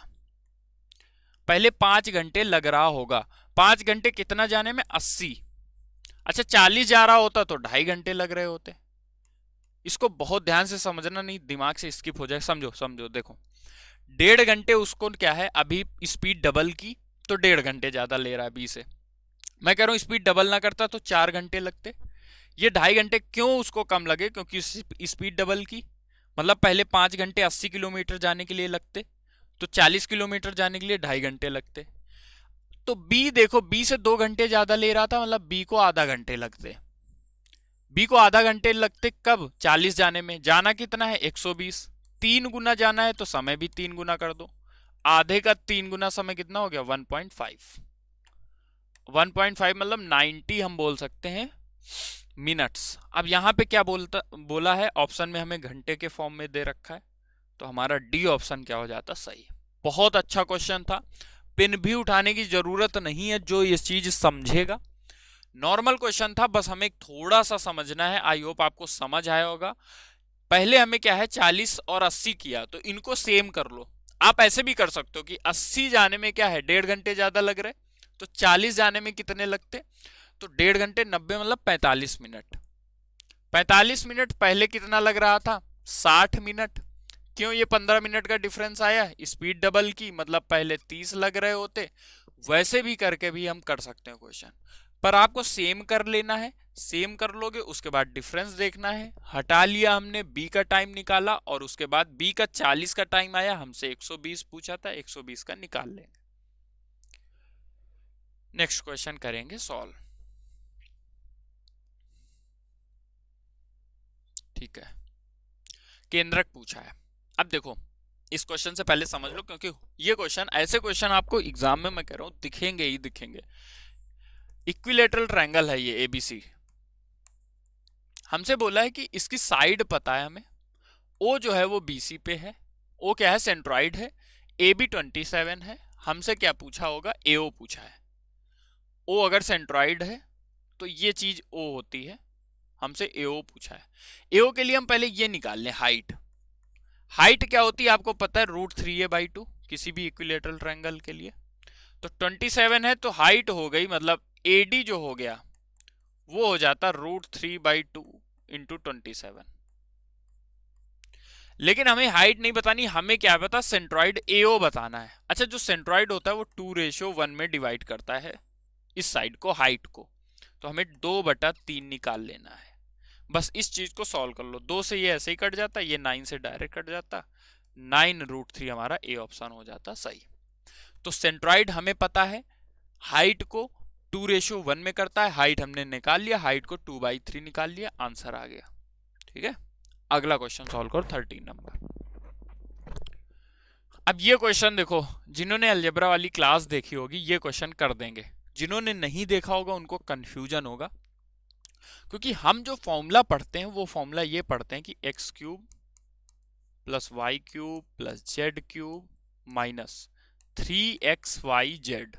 पहले 5 घंटे लग रहा होगा। 5 घंटे कितना जाने में 80, अच्छा 40 जा रहा होता तो 2.5 घंटे लग रहे होते। इसको बहुत ध्यान से समझना, नहीं दिमाग से स्किप हो जाए। समझो समझो, देखो 1.5 घंटे उसको क्या है अभी स्पीड डबल की तो 1.5 घंटे ज्यादा ले रहा है बी से। मैं कह रहा हूं स्पीड डबल ना करता तो 4 घंटे लगते। ये 2.5 घंटे क्यों उसको कम लगे, क्योंकि स्पीड डबल की, मतलब पहले 5 घंटे 80 किलोमीटर जाने के लिए लगते तो 40 किलोमीटर जाने के लिए 2.5 घंटे लगते। तो बी देखो बी से 2 घंटे ज्यादा ले रहा था, मतलब बी को आधा घंटे लगते। बी को आधा घंटे लगते कब, 40 जाने में। जाना कितना है 120, 3 गुना जाना है तो समय भी 3 गुना कर दो। आधे का 3 गुना समय कितना हो गया 1.5। 1.5 मतलब 90 हम बोल सकते हैं, मिनट्स। अब यहाँ पे क्या बोला है, ऑप्शन में हमें घंटे के फॉर्म में दे रखा है, तो हमारा डी ऑप्शन क्या हो जाता, सही। बहुत अच्छा क्वेश्चन था, पेन भी उठाने की जरूरत नहीं है, जो ये चीज समझेगा। नॉर्मल क्वेश्चन था, बस हमें थोड़ा सा समझना है। आई होप आपको समझ आया होगा। पहले हमें क्या है 40 और 80 किया, तो इनको सेम कर लो। आप ऐसे भी कर सकते हो कि 80 जाने में क्या है 1.5 घंटे ज्यादा लग रहे, तो 40 जाने में कितने लगते, तो 1.5 घंटे 90 मतलब 45 मिनट। 45 मिनट पहले कितना लग रहा था, 60 मिनट। क्यों ये 15 मिनट का डिफरेंस आया, स्पीड डबल की, मतलब पहले 30 लग रहे होते। वैसे भी करके भी हम कर सकते हैं क्वेश्चन, पर आपको सेम कर लेना है। सेम कर लोगे, उसके बाद डिफरेंस देखना है। हटा लिया हमने, बी का टाइम निकाला, और उसके बाद बी का 40 का टाइम आया, हमसे 120 पूछा था, 120 का निकाल लेंगे। नेक्स्ट क्वेश्चन करेंगे सॉल्व। ठीक है, केंद्रक पूछा है। अब देखो, इस क्वेश्चन से पहले समझ लो, क्योंकि ये क्वेश्चन, ऐसे क्वेश्चन आपको एग्जाम में मैं कह रहा हूं दिखेंगे ही दिखेंगे। इक्विलेटरल ट्रायंगल है ये एबीसी। हमसे बोला है कि इसकी साइड पता है हमें, ओ जो है वो बीसी पे है, ओ क्या है सेंट्रॉइड है, ए बी 27 है। हमसे क्या पूछा होगा, एओ पूछा है। ओ अगर सेंट्रॉइड है तो ये चीज ओ होती है, हमसे एओ पूछा है। एओ के लिए हम पहले ये निकाल लें, हाइट। हाइट क्या होती है आपको पता है, √3a/2 किसी भी इक्विलेटरल ट्रायंगल के लिए। तो 27 है, तो हाइट हो गई, मतलब एडी जो हो गया वो हो जाता √3/2 इंटू 27। लेकिन हमें हाइट नहीं बतानी, हमें क्या पता, सेंट्रॉइड एओ बताना है। अच्छा, जो सेंट्रॉइड होता है वो 2:1 में डिवाइड करता है इस साइड को, हाइट को, तो हमें 2/3 निकाल लेना है। बस इस चीज को सॉल्व कर लो। 2 से ये ऐसे ही कट जाता, ये 9 से डायरेक्ट कट जाता, 9√3 हमारा ए ऑप्शन हो जाता सही। तो सेंट्रॉइड हमें पता है, हाइट को 2:1 में करता है, हाइट हमने निकाल लिया, हाइट को 2/3 निकाल लिया, आंसर आ गया। ठीक है, अगला क्वेश्चन सॉल्व करो 13 नंबर। अब ये क्वेश्चन देखो, जिन्होंने अलजेब्रा वाली क्लास देखी होगी ये क्वेश्चन कर देंगे, जिन्होंने नहीं देखा होगा उनको कंफ्यूजन होगा। क्योंकि हम जो फॉर्मूला पढ़ते हैं वो फॉर्मूला ये पढ़ते हैं कि x³ + y³ + z³ - 3xyz,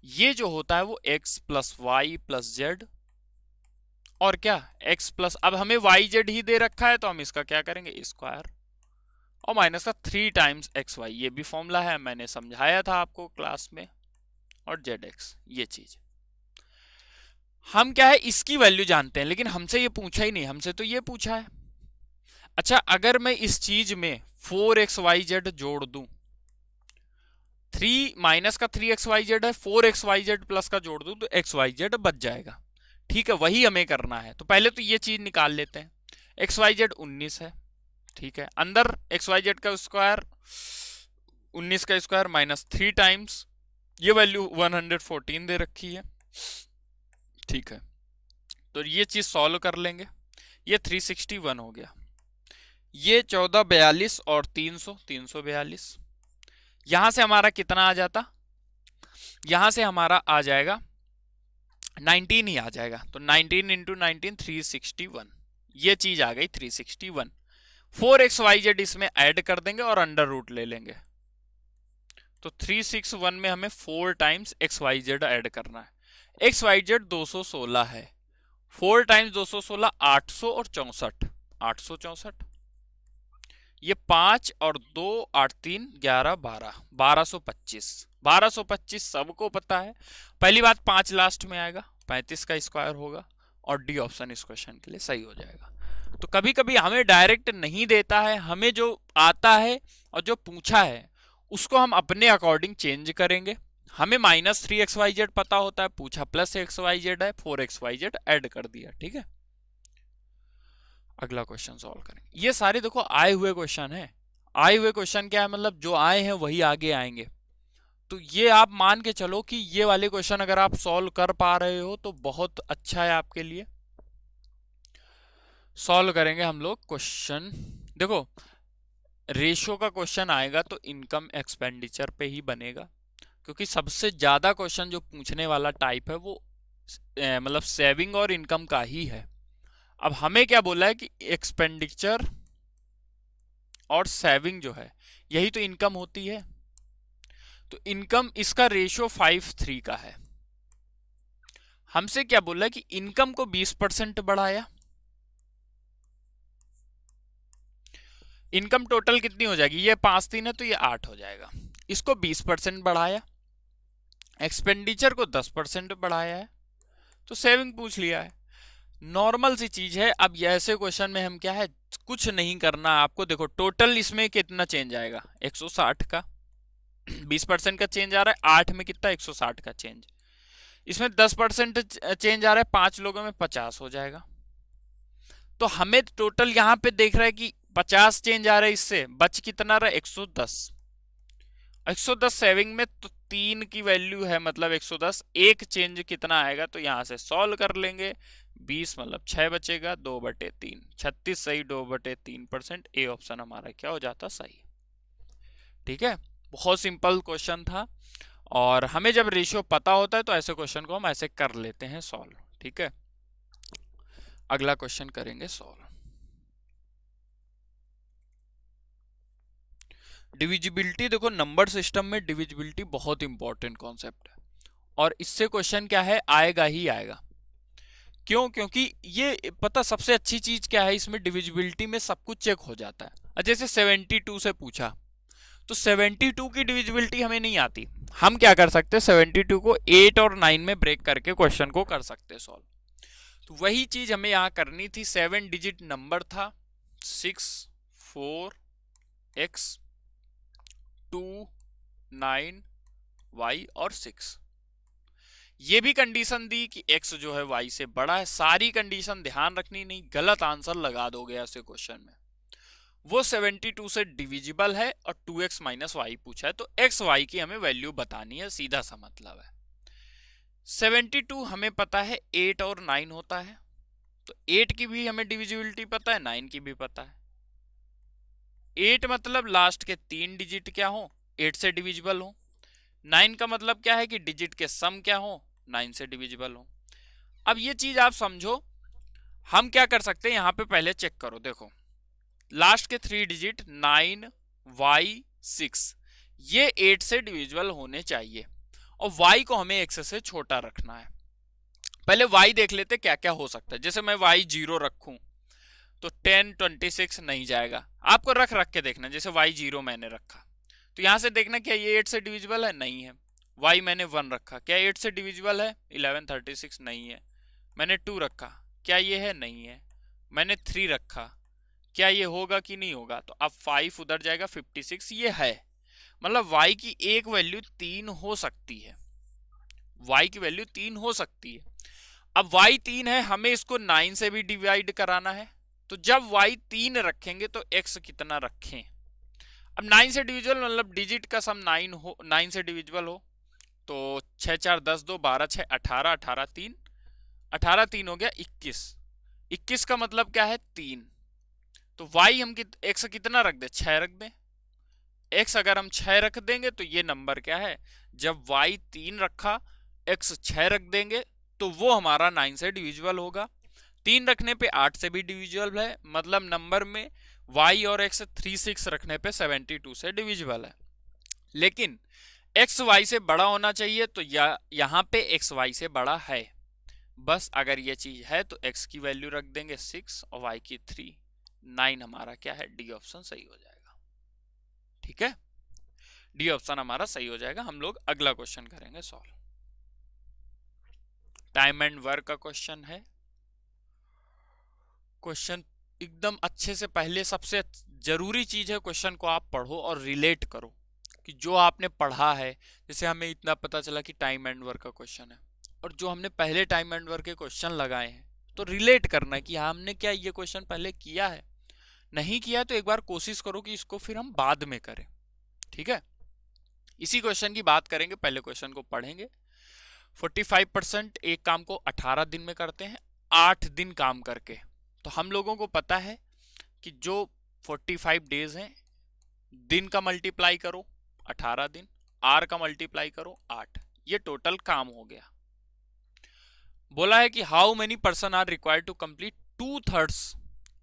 ये जो होता है वो x + y + z, और क्या x प्लस, अब हमें yz ही दे रखा है तो हम इसका क्या करेंगे, स्क्वायर, और माइनस का 3 टाइम्स xy, ये भी फॉर्मूला है, मैंने समझाया था आपको क्लास में, और zx, ये चीज हम क्या है इसकी वैल्यू जानते हैं, लेकिन हमसे ये पूछा ही नहीं, हमसे तो ये पूछा है। अच्छा, अगर मैं इस चीज में 4xyz जोड़ दूं, 3 माइनस का 3xyz है, 4xyz प्लस का जोड़ दूं तो xyz बच जाएगा। ठीक है, वही हमें करना है। तो पहले तो ये चीज निकाल लेते हैं, xyz 19 है, ठीक है, अंदर xyz का स्क्वायर 19 का स्क्वायर माइनस 3 टाइम्स, ये वैल्यू 114 दे रखी है। ठीक है, तो ये चीज सॉल्व कर लेंगे, ये 361 हो गया, ये 1442 और 300, 342। यहां से हमारा कितना आ जाता, यहां से हमारा आ जाएगा 19 ही आ जाएगा, तो 19 इंटू 19 361, ये चीज आ गई 361। 4xyz इसमें ऐड कर देंगे और अंडर रूट ले लेंगे, तो 361 में हमें 4 टाइम्स xyz ऐड करना है। xyz 216 है, 4 टाइम्स 216 800 और 64, 864, ये 5 और 2 8 3 11 12, 1225, 1225 सबको पता है। पहली बात 5 लास्ट में आएगा, 35 का स्क्वायर होगा, और डी ऑप्शन इस क्वेश्चन के लिए सही हो जाएगा। तो कभी कभी हमें डायरेक्ट नहीं देता है, हमें जो आता है और जो पूछा है उसको हम अपने अकॉर्डिंग चेंज करेंगे। हमें -3xyz पता होता है, पूछा +xyz है, 4xyz ऐड कर दिया। ठीक है, अगला क्वेश्चन सॉल्व करेंगे। ये सारे देखो आए हुए क्वेश्चन है, आए हुए क्वेश्चन क्या है, मतलब जो आए हैं वही आगे आएंगे। तो ये आप मान के चलो कि ये वाले क्वेश्चन अगर आप सॉल्व कर पा रहे हो तो बहुत अच्छा है आपके लिए। सॉल्व करेंगे हम लोग क्वेश्चन, देखो रेशियो का क्वेश्चन आएगा तो इनकम एक्सपेंडिचर पे ही बनेगा, क्योंकि सबसे ज्यादा क्वेश्चन जो पूछने वाला टाइप है वो मतलब सेविंग और इनकम का ही है। अब हमें क्या बोला है कि एक्सपेंडिचर और सेविंग जो है यही तो इनकम होती है। तो इनकम, इसका रेशियो 5:3 का है। हमसे क्या बोला कि इनकम को 20% बढ़ाया, इनकम टोटल कितनी हो जाएगी, ये 5 3 है तो ये 8 हो जाएगा। इसको 20% बढ़ाया, एक्सपेंडिचर को 10% बढ़ाया है, तो सेविंग पूछ लिया है। नॉर्मल सी चीज है। अब ये ऐसे क्वेश्चन में हम क्या है, कुछ नहीं करना आपको। देखो टोटल इसमें कितना चेंज आएगा, 160 का 20% का चेंज आ रहा है, 8 में कितना 160 का चेंज, इसमें 10% चेंज आ रहा है, 5 लोगों में 50 हो जाएगा। तो हमें टोटल यहां पे देख रहा है कि 50 चेंज आ रहा है, इससे बच कितना रहा, 110। 110 सेविंग में, तो 3 की वैल्यू है, मतलब 110, एक चेंज कितना आएगा, तो यहां से सॉल्व कर लेंगे। 20 मतलब 6 बचेगा, 2/3, 36 सही, 2/3%। ए ऑप्शन हमारा क्या हो जाता, सही। ठीक है, बहुत सिंपल क्वेश्चन था। और हमें जब रेशियो पता होता है तो ऐसे क्वेश्चन को हम ऐसे कर लेते हैं सॉल्व। ठीक है, अगला क्वेश्चन करेंगे सॉल्व। डिविजिबिलिटी, देखो नंबर सिस्टम में डिविजिबिलिटी बहुत इंपॉर्टेंट कॉन्सेप्ट है, और इससे क्वेश्चन क्या है, आएगा ही आएगा। क्यों? क्योंकि ये पता सबसे अच्छी चीज क्या है, इसमें डिविजिबिलिटी में सब कुछ चेक हो जाता है। जैसे 72 से पूछा, तो 72 की डिविजिबिलिटी हमें नहीं आती, हम क्या कर सकते हैं, 72 को 8 और 9 में ब्रेक करके क्वेश्चन को कर सकते हैं सॉल्व। तो वही चीज हमें यहां करनी थी। 7 डिजिट नंबर था, 6 4 x 2 9 y और 6। ये भी कंडीशन दी कि x जो है y से बड़ा है। सारी कंडीशन ध्यान रखनी, नहीं गलत आंसर लगा दोगे ऐसे क्वेश्चन में। वो 72 से डिविजिबल है और 2x माइनस वाई पूछा है, तो x y की हमें वैल्यू बतानी है, सीधा सा मतलब है। 72 हमें पता है 8 और 9 होता है, तो 8 की भी हमें डिविजिबिलिटी पता है, 9 की भी पता है। 8 मतलब लास्ट के 3 डिजिट क्या हो, 8 से डिविजिबल हो। 9 का मतलब क्या है कि डिजिट के सम क्या हो, 9 से डिविजिबल हो। अब ये चीज आप समझो, हम क्या कर सकते हैं, यहां पे पहले चेक करो। देखो लास्ट के 3 डिजिट 9 y 6, ये 8 से डिविजिबल होने चाहिए, और y को हमें x से छोटा रखना है। पहले y देख लेते क्या क्या हो सकता है। जैसे मैं y 0 रखूं तो 10 26 नहीं जाएगा, आपको रख रख के देखना। जैसे y 0 मैंने रखा, तो यहां से देखना क्या ये 8 से डिविजिबल है, नहीं है। y मैंने 1 रखा, क्या 8 से डिविजिबल है, 11 36 नहीं है। मैंने 2 रखा, क्या ये है, नहीं है। मैंने 3 रखा, क्या ये होगा कि नहीं होगा, तो अब 5 उधर जाएगा, 56 ये है। मतलब y की एक वैल्यू 3 हो सकती है, y की वैल्यू 3 हो सकती है। अब y 3 है, हमें इसको 9 से भी डिवाइड कराना है, तो जब y 3 रखेंगे तो x कितना रखें। अब 9 से डिविजिबल मतलब डिजिट का सम 9 हो, 9 से डिविजिबल हो, तो 6 4 10 2 12 6 18, 18 3, 18 3 हो गया 21। 21 का मतलब क्या है, 3। तो y हम x कितना रख दे, 6 रख दें। x अगर हम 6 रख देंगे तो ये नंबर क्या है, जब y 3 रखा x 6 रख देंगे तो वो हमारा 9 से डिविजिबल होगा। 3 रखने पे 8 से भी डिविजिबल है, मतलब नंबर में y और x 3 6 रखने पे 72 से डिविजिबल है। लेकिन x y से बड़ा होना चाहिए, तो यहां पे x y से बड़ा है। बस अगर ये चीज है तो x की वैल्यू रख देंगे 6 और y की 3, 9 हमारा क्या है, डी ऑप्शन सही हो जाएगा। ठीक है, डी ऑप्शन हमारा सही हो जाएगा। हम लोग अगला क्वेश्चन करेंगे सॉल्व। टाइम एंड वर्क का क्वेश्चन है। क्वेश्चन एकदम अच्छे से, पहले सबसे जरूरी चीज है क्वेश्चन को आप पढ़ो और रिलेट करो कि जो आपने पढ़ा है। जैसे हमें इतना पता चला कि टाइम एंड वर्क का क्वेश्चन है, और जो हमने पहले टाइम एंड वर्क के क्वेश्चन लगाए हैं, तो रिलेट करना है कि हमने क्या ये क्वेश्चन पहले किया है। नहीं किया तो एक बार कोशिश करो कि इसको फिर हम बाद में करें। ठीक है, इसी क्वेश्चन की बात करेंगे, पहले क्वेश्चन को पढ़ेंगे। 45% एक काम को 18 दिन में करते हैं, 8 दिन काम करके। तो हम लोगों को पता है कि जो 45 डेज हैं, दिन का मल्टीप्लाई करो 18 दिन, आर का मल्टीप्लाई करो 8, ये टोटल काम हो गया। बोला है कि how many person are required to complete 2/3,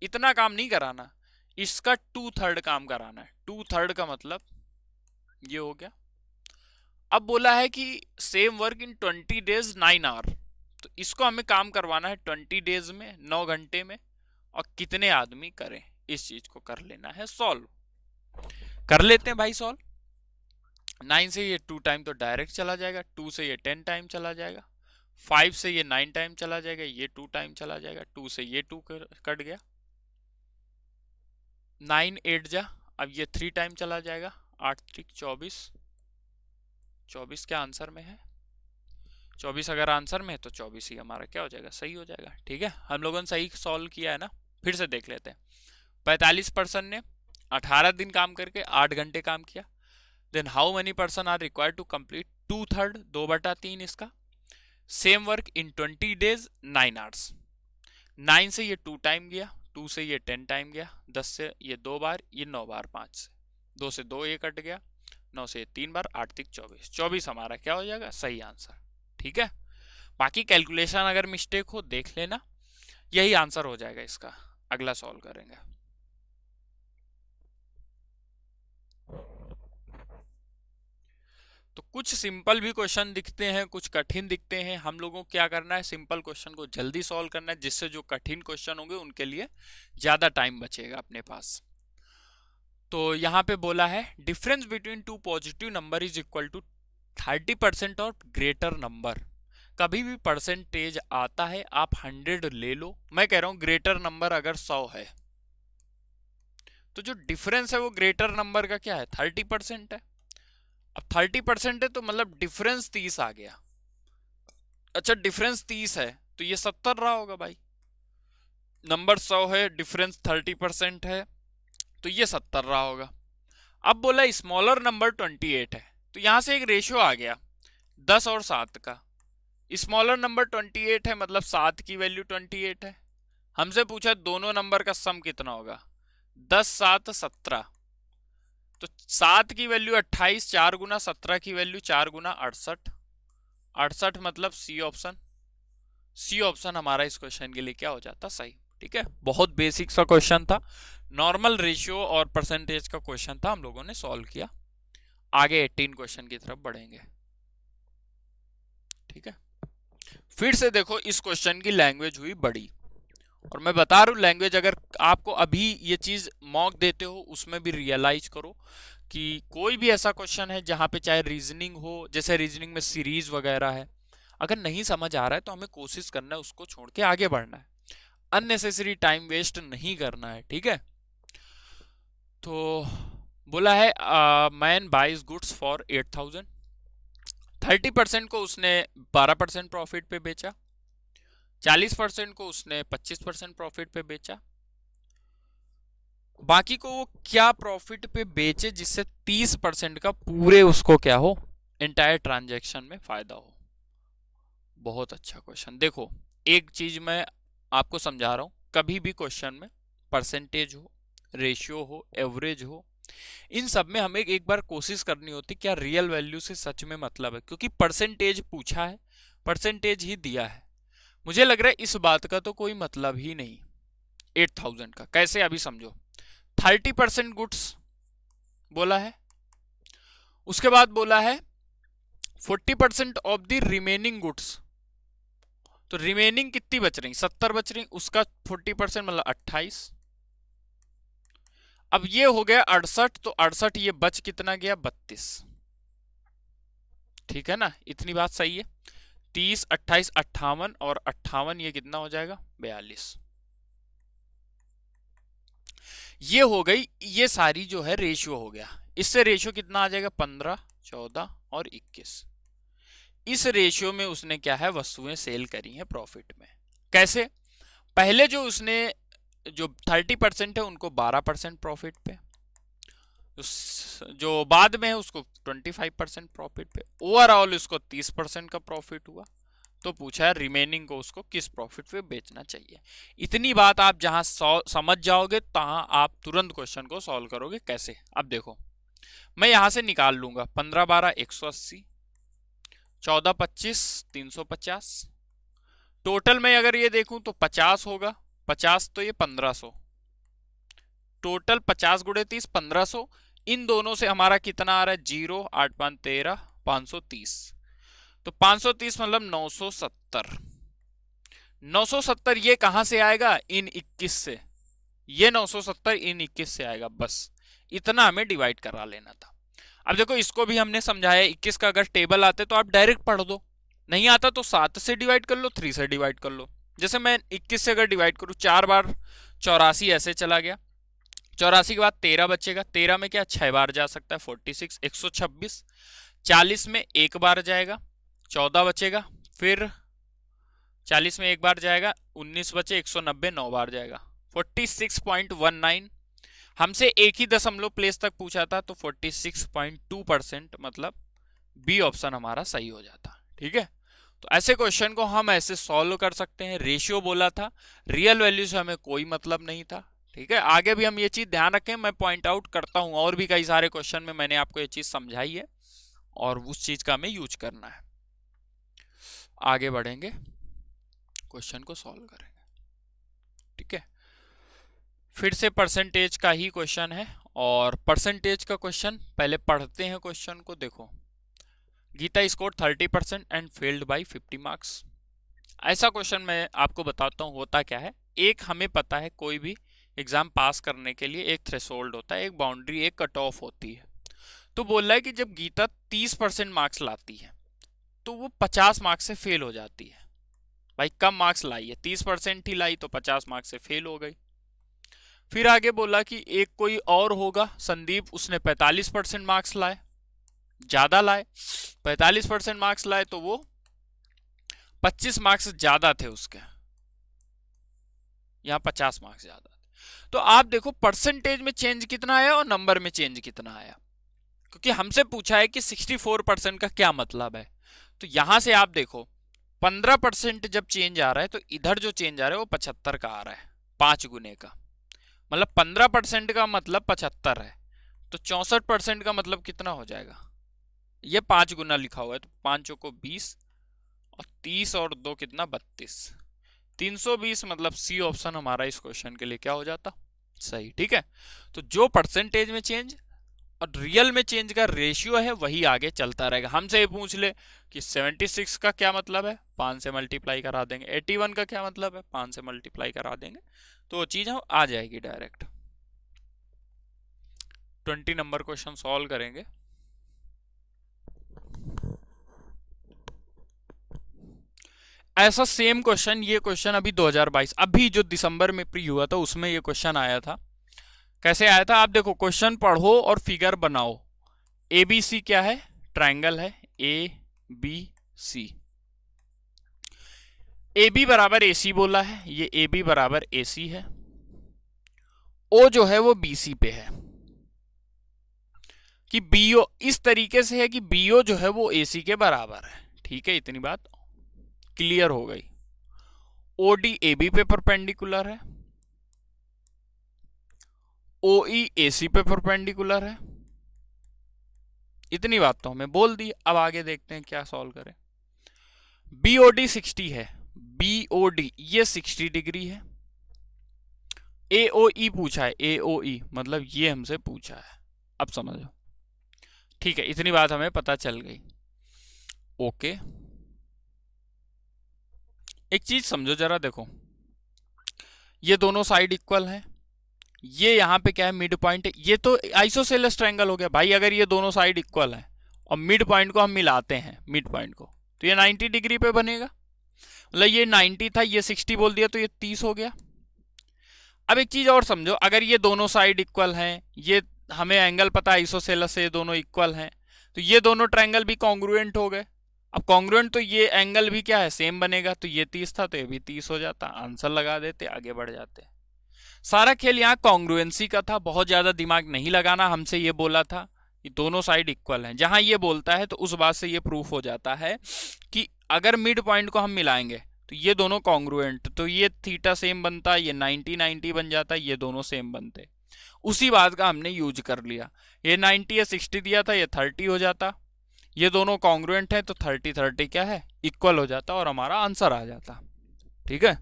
इतना काम नहीं कराना, इसका 2/3 काम कराना है। 2/3 का मतलब ये हो गया। अब बोला है कि same work in 20 days 9 hour, तो इसको हमें काम करवाना है 20 डेज में, 9 घंटे में, और कितने आदमी करें, इस चीज को कर लेना है सॉल्व। कर लेते हैं भाई सॉल्व। 9 से ये 2 टाइम तो डायरेक्ट चला जाएगा, 2 से ये 10 टाइम चला जाएगा, 5 से ये 9 टाइम चला जाएगा, ये 2 टाइम चला जाएगा, 2 से ये 2 कट गया, 9 8 जा, अब ये 3 टाइम चला जाएगा, 8 3 24, 24 क्या आंसर में है, 24 अगर आंसर में है तो 24 ही हमारा क्या हो जाएगा, सही हो जाएगा। ठीक है, हम लोगों ने सही सॉल्व किया है ना। फिर से देख लेते हैं। 45% ने 18 दिन काम करके 8 घंटे काम किया। Then how many person are required to complete 2/3, 2/3 इसका, same work in 20 days 9 hours. 9 से ये 2 टाइम गया, 2 से ये 10 टाइम गया, 10 से ये 2 बार, ये 9 बार, 5 से 2 से 2 ये कट गया, 9 से ये 3 बार, 8 3 24, 24 हमारा क्या हो जाएगा, सही आंसर। ठीक है, बाकी कैलकुलेशन अगर मिस्टेक हो देख लेना, यही आंसर हो जाएगा इसका। अगला सॉल्व करेंगे। तो कुछ सिंपल भी क्वेश्चन दिखते हैं, कुछ कठिन दिखते हैं। हम लोगों को क्या करना है, सिंपल क्वेश्चन को जल्दी सॉल्व करना है, जिससे जो कठिन क्वेश्चन होंगे उनके लिए ज्यादा टाइम बचेगा अपने पास। तो यहाँ पे बोला है difference between two positive number is equal to 30% और ग्रेटर नंबर। कभी भी परसेंटेज आता है आप 100 ले लो, मैं कह रहा हूं ग्रेटर नंबर अगर 100 है तो जो डिफरेंस है वो ग्रेटर नंबर का क्या है, 30% है। अब 30% है तो मतलब डिफरेंस 30 आ गया। अच्छा डिफरेंस 30 है तो ये 70 रहा होगा भाई, नंबर 100 है, डिफरेंस 30% है तो ये 70 रहा होगा। अब बोला स्मॉलर नंबर 28 है, तो यहां से एक रेशियो आ गया 10 और 7 का। स्मॉलर नंबर 28 है मतलब 7 की वैल्यू 28 है। हमसे पूछा दोनों नंबर का सम कितना होगा, 10 7 17, तो 7 की वैल्यू 28, 4 गुना 17 की वैल्यू 4 गुना 68, 68 मतलब सी ऑप्शन। सी ऑप्शन हमारा इस क्वेश्चन के लिए क्या हो जाता, सही। ठीक है, बहुत बेसिक सा क्वेश्चन था, नॉर्मल रेशियो और परसेंटेज का क्वेश्चन था, हम लोगों ने सॉल्व किया। आगे 18 क्वेश्चन की तरफ बढ़ेंगे। ठीक है, फिर से देखो इस क्वेश्चन की लैंग्वेज हुई बड़ी, और मैं बता रहा हूं लैंग्वेज अगर आपको अभी ये चीज मॉक देते हो उसमें भी रियलाइज करो कि कोई भी ऐसा क्वेश्चन है जहां पे चाहे रीजनिंग हो, जैसे रीजनिंग में सीरीज वगैरह है, अगर नहीं समझ आ रहा है तो हमें कोशिश करना है उसको छोड़ के आगे बढ़ना है, अननेसेसरी टाइम वेस्ट नहीं करना है। ठीक है, तो बोला है मैन बाइज गुड्स फॉर 8000, 30% को उसने 12% प्रॉफिट पे बेचा, 40% को उसने 25% प्रॉफिट पे बेचा, बाकी को वो क्या प्रॉफिट पे बेचे जिससे 30% का पूरे उसको क्या हो, एंटायर ट्रांजैक्शन में फायदा हो। बहुत अच्छा क्वेश्चन। देखो एक चीज मैं आपको समझा रहा हूं, कभी भी क्वेश्चन में परसेंटेज हो, रेशियो हो, एवरेज हो, इन सब में हमें एक बार कोशिश करनी होती क्या रियल वैल्यू से सच में मतलब है, क्योंकि परसेंटेज पूछा है, परसेंटेज ही दिया है। मुझे लग रहा है इस बात का तो कोई मतलब ही नहीं 8000 का। कैसे, अभी समझो, 30% गुड्स बोला है, उसके बाद बोला है 40% ऑफ द रिमेनिंग गुड्स, तो रिमेनिंग कितनी बच रही, 70 बच रही, उसका 40% मतलब 28। अब ये हो गया 68, तो 68 ये बच कितना गया, 32। ठीक है ना, इतनी बात सही है। 30 28 58 और 58 ये कितना हो जाएगा, 42। ये हो गई, ये सारी जो है रेशियो हो गया। इससे रेशियो कितना आ जाएगा, 15 14 और 21। इस रेशियो में उसने क्या है, वस्तुएं सेल करी हैं प्रॉफिट में। कैसे, पहले जो उसने जो 30% है उनको 12% प्रॉफिट पे, जो बाद में है उसको 25% प्रॉफिट पे, ओवरऑल उसको 30% का प्रॉफिट हुआ। तो पूछा है रिमेनिंग को उसको किस प्रॉफिट पे बेचना चाहिए। इतनी बात आप जहां समझ जाओगे तहां आप तुरंत क्वेश्चन को सॉल्व करोगे। कैसे, अब देखो मैं यहां से निकाल लूंगा 15 12 180, 14 25 350, टोटल में अगर ये देखूं तो 50 होगा, 50 तो ये 1500, टोटल 50 गुणे 30 1500। इन दोनों से हमारा कितना आ रहा है, 0 8 5 13 530, तो 530 मतलब 970। 970 ये कहां से आएगा, इन 21 से, ये 970 इन 21 से आएगा, बस इतना हमें डिवाइड करा लेना था। अब देखो इसको भी हमने समझाया, 21 का अगर टेबल आते तो आप डायरेक्ट पढ़ दो, नहीं आता तो 7 से डिवाइड कर लो, 3 से डिवाइड कर लो। जैसे मैं 21 से अगर डिवाइड करूं 4 बार 84 ऐसे चला गया, 84 के बाद 13 बचेगा, 13 में क्या 6 बार जा सकता है 46 126, 40 में एक बार जाएगा 14 बचेगा, फिर 40 में एक बार जाएगा 19 बचे, 190 9 बार जाएगा 46.19। हमसे एक ही दशमलव प्लेस तक पूछा था तो 46.2%, मतलब बी ऑप्शन हमारा सही हो जाता। ठीक है, तो ऐसे क्वेश्चन को हम ऐसे सॉल्व कर सकते हैं। रेशियो बोला था, रियल वैल्यू से हमें कोई मतलब नहीं था। ठीक है, आगे भी हम ये चीज ध्यान रखें, मैं पॉइंट आउट करता हूं, और भी कई सारे क्वेश्चन में मैंने आपको ये चीज समझाई है और उस चीज का हमें यूज करना है। आगे बढ़ेंगे, क्वेश्चन को सॉल्व करेंगे। ठीक है, फिर से परसेंटेज का ही क्वेश्चन है, और परसेंटेज का क्वेश्चन पहले पढ़ते हैं क्वेश्चन को। देखो, Geeta score 30% and failed by 50 marks. ऐसा क्वेश्चन मैं आपको बताता हूँ होता क्या है। एक हमें पता है कोई भी एग्जाम पास करने के लिए एक थ्रेशोल्ड होता है, एक बाउंड्री, एक कट ऑफ होती है। तो बोल रहा है कि जब गीता 30% मार्क्स लाती है तो वो 50 मार्क्स से फेल हो जाती है। भाई कम मार्क्स लाई है, 30% ही लाई तो 50 मार्क्स से फेल हो गई। फिर आगे बोला कि एक कोई और होगा संदीप, उसने 45% मार्क्स लाए, ज्यादा लाए, 45% मार्क्स लाए तो वो 25 मार्क्स ज्यादा थे उसके, यहां 50 मार्क्स ज्यादा थे। तो आप देखो परसेंटेज में चेंज कितना आया और नंबर में चेंज कितना आया, क्योंकि हमसे पूछा है कि 64% का क्या मतलब है। तो यहां से आप देखो 15% जब चेंज आ रहा है तो इधर जो चेंज आ रहा है वो 75 का आ रहा है, 5 गुने का, मतलब 15% का मतलब 75 है, तो 64% का मतलब कितना हो जाएगा, ये 5 गुना लिखा हुआ है तो 5 को 20 और 30 और 2 कितना 32, 320, मतलब सी ऑप्शन हमारा इस क्वेश्चन के लिए क्या हो जाता, सही। ठीक है, तो जो परसेंटेज में चेंज और रियल में चेंज का रेशियो है वही आगे चलता रहेगा। हमसे ये पूछ ले कि 76 का क्या मतलब है, 5 से मल्टीप्लाई करा देंगे, 81 का क्या मतलब है, 5 से मल्टीप्लाई करा देंगे, तो वो चीज हम आ जाएगी डायरेक्ट। 20 नंबर क्वेश्चन सॉल्व करेंगे। ऐसा सेम क्वेश्चन, ये क्वेश्चन अभी 2022 अभी जो दिसंबर में प्री हुआ था उसमें ये क्वेश्चन आया था। कैसे आया था आप देखो, क्वेश्चन पढ़ो और फिगर बनाओ। ए बी सी क्या है, ट्रायंगल है, A B C, A B बराबर ए सी बोला है, ये ए बी बराबर ए सी है, ओ जो है वो बी सी पे है, कि बीओ इस तरीके से है कि बीओ जो है वो ए सी के बराबर है। ठीक है, इतनी बात क्लियर हो गई। ओडी ए बी पे परपेंडिकुलर है, ओई ए सी पे परपेंडिकुलर है, इतनी बात तो हमें बोल दी। अब आगे देखते हैं क्या सॉल्व करें। बीओडी 60 है, बीओडी ये 60 डिग्री है, एओई पूछा है, एओई मतलब ये हमसे पूछा है, अब समझो। ठीक है, इतनी बात हमें पता चल गई। ओके, एक चीज समझो जरा, देखो ये दोनों साइड इक्वल हैं, ये यहां पे क्या है मिड पॉइंट है, ये तो आइसोसेलेस ट्रायंगल हो गया भाई। अगर ये दोनों साइड इक्वल है और मिड पॉइंट को हम मिलाते हैं, मिड पॉइंट को, तो ये 90 डिग्री पे बनेगा, मतलब ये 90 था, ये 60 बोल दिया तो ये 30 हो गया। अब एक चीज और समझो, अगर ये दोनों साइड इक्वल हैं, ये हमें एंगल पता है आइसोसेलेस से, ये दोनों इक्वल हैं, तो ये दोनों ट्रायंगल भी कॉन्ग्रुएंट हो गए। अब कॉन्ग्रुएंट तो ये एंगल भी क्या है, सेम बनेगा, तो ये 30 था तो ये भी 30 हो जाता। आंसर लगा देते, आगे बढ़ जाते। सारा खेल यहाँ कॉन्ग्रुएंसी का था, बहुत ज्यादा दिमाग नहीं लगाना। हमसे ये बोला था कि दोनों साइड इक्वल हैं, जहां ये बोलता है तो उस बात से ये प्रूफ हो जाता है कि अगर मिड पॉइंट को हम मिलाएंगे तो ये दोनों कॉन्ग्रुएंट, तो ये थीटा सेम बनता, ये 90-90 बन जाता, ये दोनों सेम बनते। उसी बात का हमने यूज कर लिया, ये 90 या 60 दिया था, ये 30 हो जाता, ये दोनों कॉन्ग्रुएंट है तो 30-30 क्या है इक्वल हो जाता और हमारा आंसर आ जाता। ठीक है,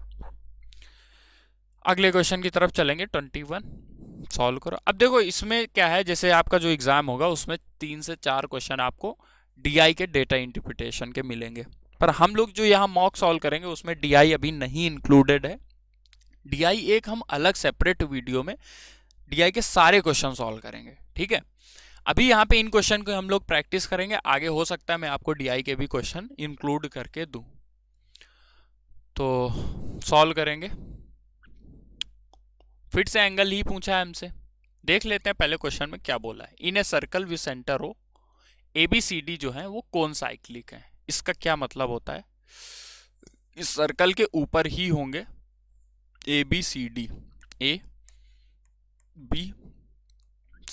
अगले क्वेश्चन की तरफ चलेंगे। 21 सॉल्व करो। अब देखो इसमें क्या है, जैसे आपका जो एग्जाम होगा उसमें 3 से 4 क्वेश्चन आपको डीआई के डेटा इंटरप्रिटेशन के मिलेंगे, पर हम लोग जो यहाँ मॉक सॉल्व करेंगे उसमें डीआई अभी नहीं इंक्लूडेड है। डीआई एक हम अलग सेपरेट वीडियो में डीआई के सारे क्वेश्चन सॉल्व करेंगे, ठीक है। अभी यहाँ पे इन क्वेश्चन को हम लोग प्रैक्टिस करेंगे, आगे हो सकता है मैं आपको डीआई के भी क्वेश्चन इंक्लूड करके दूं। तो सॉल्व करेंगे, फिर से एंगल ही पूछा है हमसे, देख लेते हैं पहले क्वेश्चन में क्या बोला है। In a circle with centre O ABCD जो है वो कौन साइक्लिक है। इसका क्या मतलब होता है, इस सर्कल के ऊपर ही होंगे ABCD, A B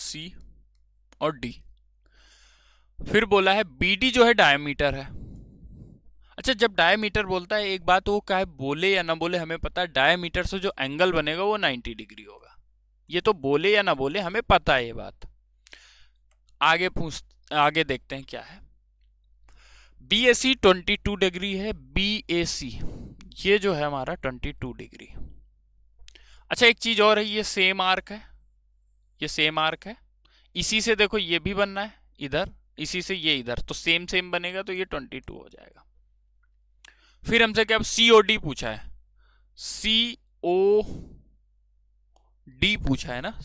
C और D। फिर बोला है BD जो है डायमीटर है। अच्छा, जब डायमीटर बोलता है एक बात, वो क्या है बोले या ना बोले हमें पता है, डायमीटर से जो एंगल बनेगा वो 90 डिग्री होगा। ये तो बोले या ना बोले हमें पता है ये बात। आगे देखते हैं क्या है। BAC 22 डिग्री है, BAC ये जो है हमारा 22 डिग्री। अच्छा एक चीज और है, ये सेम आर्क है, ये सेम आर्क है, इसी से देखो ये भी बनना है इधर, इसी से ये इधर, तो सेम सेम बनेगा, तो ये 22 हो जाएगा। फिर हमसे क्या COD पूछा है, COD पूछा है ना,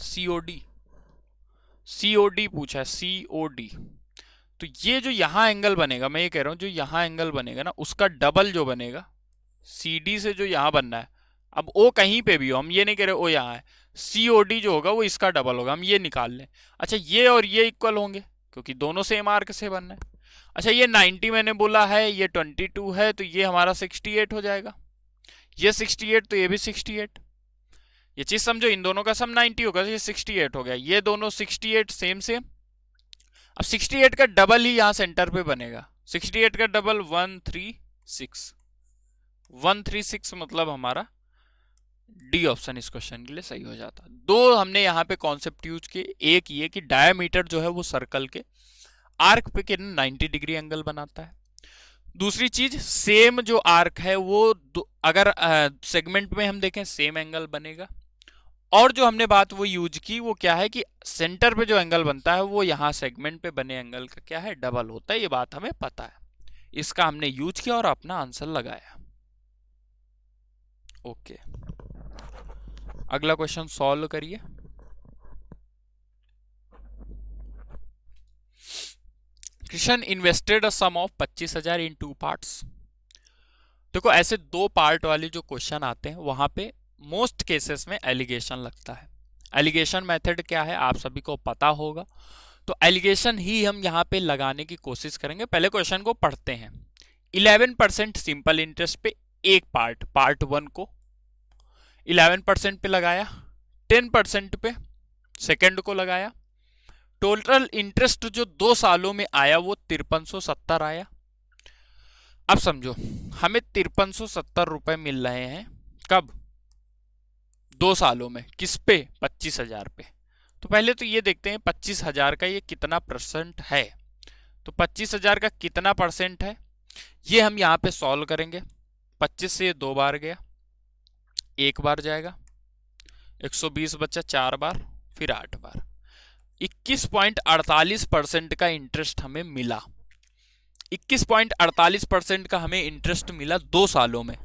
COD पूछा है, COD। तो ये जो यहां एंगल बनेगा, मैं ये कह रहा हूं जो यहां एंगल बनेगा ना उसका डबल जो बनेगा CD से जो यहां बनना है। अब O कहीं पे भी हो, हम ये नहीं कह रहे O यहां है, COD जो होगा वो इसका डबल होगा, हम ये निकाल लें। अच्छा ये और ये इक्वल होंगे क्योंकि दोनों सेम आर्क से बनना है। अच्छा ये 90 मैंने बोला है, ये 22 है, तो ये हमारा 68 हो जाएगा, ये 68 तो ये भी 68। ये चीज समझो, इन दोनों का सम 90 होगा तो ये 68 हो गया, ये दोनों 68 सेम सेम। अब 68 का डबल ही यहां सेंटर पे बनेगा, 68 का डबल 136 मतलब हमारा डी ऑप्शन इस क्वेश्चन के लिए सही हो जाता। दो हमने यहाँ पे कॉन्सेप्ट यूज किए, एक ये कि डायमीटर जो है वो सर्कल के आर्क पे 90 डिग्री एंगल बनाता है। दूसरी चीज सेम जो आर्क है वो अगर सेगमेंट में हम देखें सेम एंगल बनेगा। और जो हमने बात वो यूज की वो क्या है कि सेंटर पे जो एंगल बनता है वो यहाँ सेगमेंट पे बने एंगल का क्या है डबल होता है, ये बात हमें पता है, इसका हमने यूज किया और अपना आंसर लगाया। ओके, अगला क्वेश्चन सॉल्व करिए। Krishna invested a sum of 25,000 in 2 parts. देखो ऐसे 2 पार्ट वाले जो क्वेश्चन आते हैं वहां पे मोस्ट केसेस में एलिगेशन लगता है। एलिगेशन मेथड क्या है आप सभी को पता होगा, तो एलिगेशन ही हम यहाँ पे लगाने की कोशिश करेंगे। पहले क्वेश्चन को पढ़ते हैं। 11% सिंपल इंटरेस्ट पे एक पार्ट 1 को 11% पे लगाया, 10% पे सेकंड को लगाया, टोटल इंटरेस्ट जो 2 सालों में आया वो 5370 आया। अब समझो हमें 5370 रुपए मिल रहे हैं, कब 2 सालों में, किस पे 25,000 पे। तो पहले तो ये देखते हैं 25,000 का ये कितना परसेंट है, तो 25,000 का कितना परसेंट है ये हम यहाँ पे सॉल्व करेंगे। 25 से ये 2 बार गया, 1 बार जाएगा, 120 बचा 4 बार, फिर 8 बार, 21.48% का इंटरेस्ट हमें मिला। 21.48% का हमें इंटरेस्ट मिला 2 सालों में।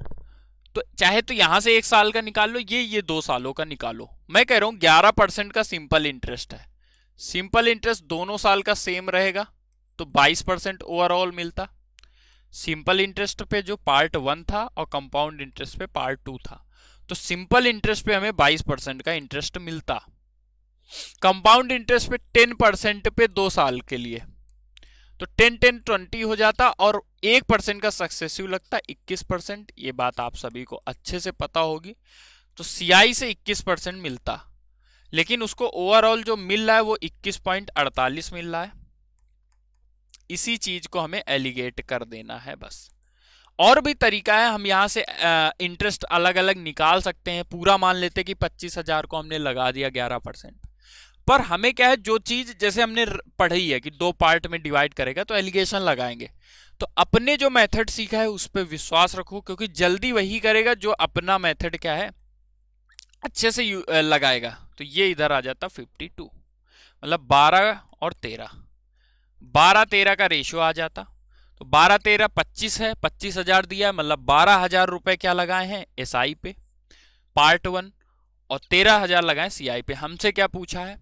तो चाहे तो यहां से 1 साल का निकाल लो, ये 2 सालों का निकालो। मैं कह रहा हूं 11% का सिंपल इंटरेस्ट है, सिंपल इंटरेस्ट दोनों साल का सेम रहेगा तो 22% ओवरऑल मिलता। सिंपल इंटरेस्ट पे जो पार्ट 1 था और कंपाउंड इंटरेस्ट पे पार्ट 2 था, तो सिंपल इंटरेस्ट पे हमें 22% का इंटरेस्ट मिलता। कंपाउंड इंटरेस्ट पे 10% पे 2 साल के लिए, तो 10-10-20 हो जाता और 1% का सक्सेसिव लगता 21%। ये बात आप सभी को अच्छे से पता होगी। तो CI से 21% मिलता, लेकिन उसको ओवरऑल जो मिल रहा है वो 21.48 मिल रहा है। इसी चीज को हमें एलिगेट कर देना है बस। और भी तरीका है, हम यहां से इंटरेस्ट अलग अलग निकाल सकते हैं। पूरा मान लेते कि 25,000 को हमने लगा दिया 11%, पर हमें क्या है जो चीज जैसे हमने पढ़ी है कि 2 पार्ट में डिवाइड करेगा तो एलिगेशन लगाएंगे। तो अपने जो मेथड सीखा है उस पर विश्वास रखो, क्योंकि जल्दी वही करेगा जो अपना मेथड क्या है अच्छे से लगाएगा। तो ये इधर आ जाता 52, मतलब 12 और 13, 12-13 का रेशियो आ जाता। तो 12-13 25 है, 25,000 दिया है, मतलब 12,000 रुपए क्या लगाए हैं एसआई पे पार्ट 1, और 13,000 लगाए सीआई पे। हमसे क्या पूछा है,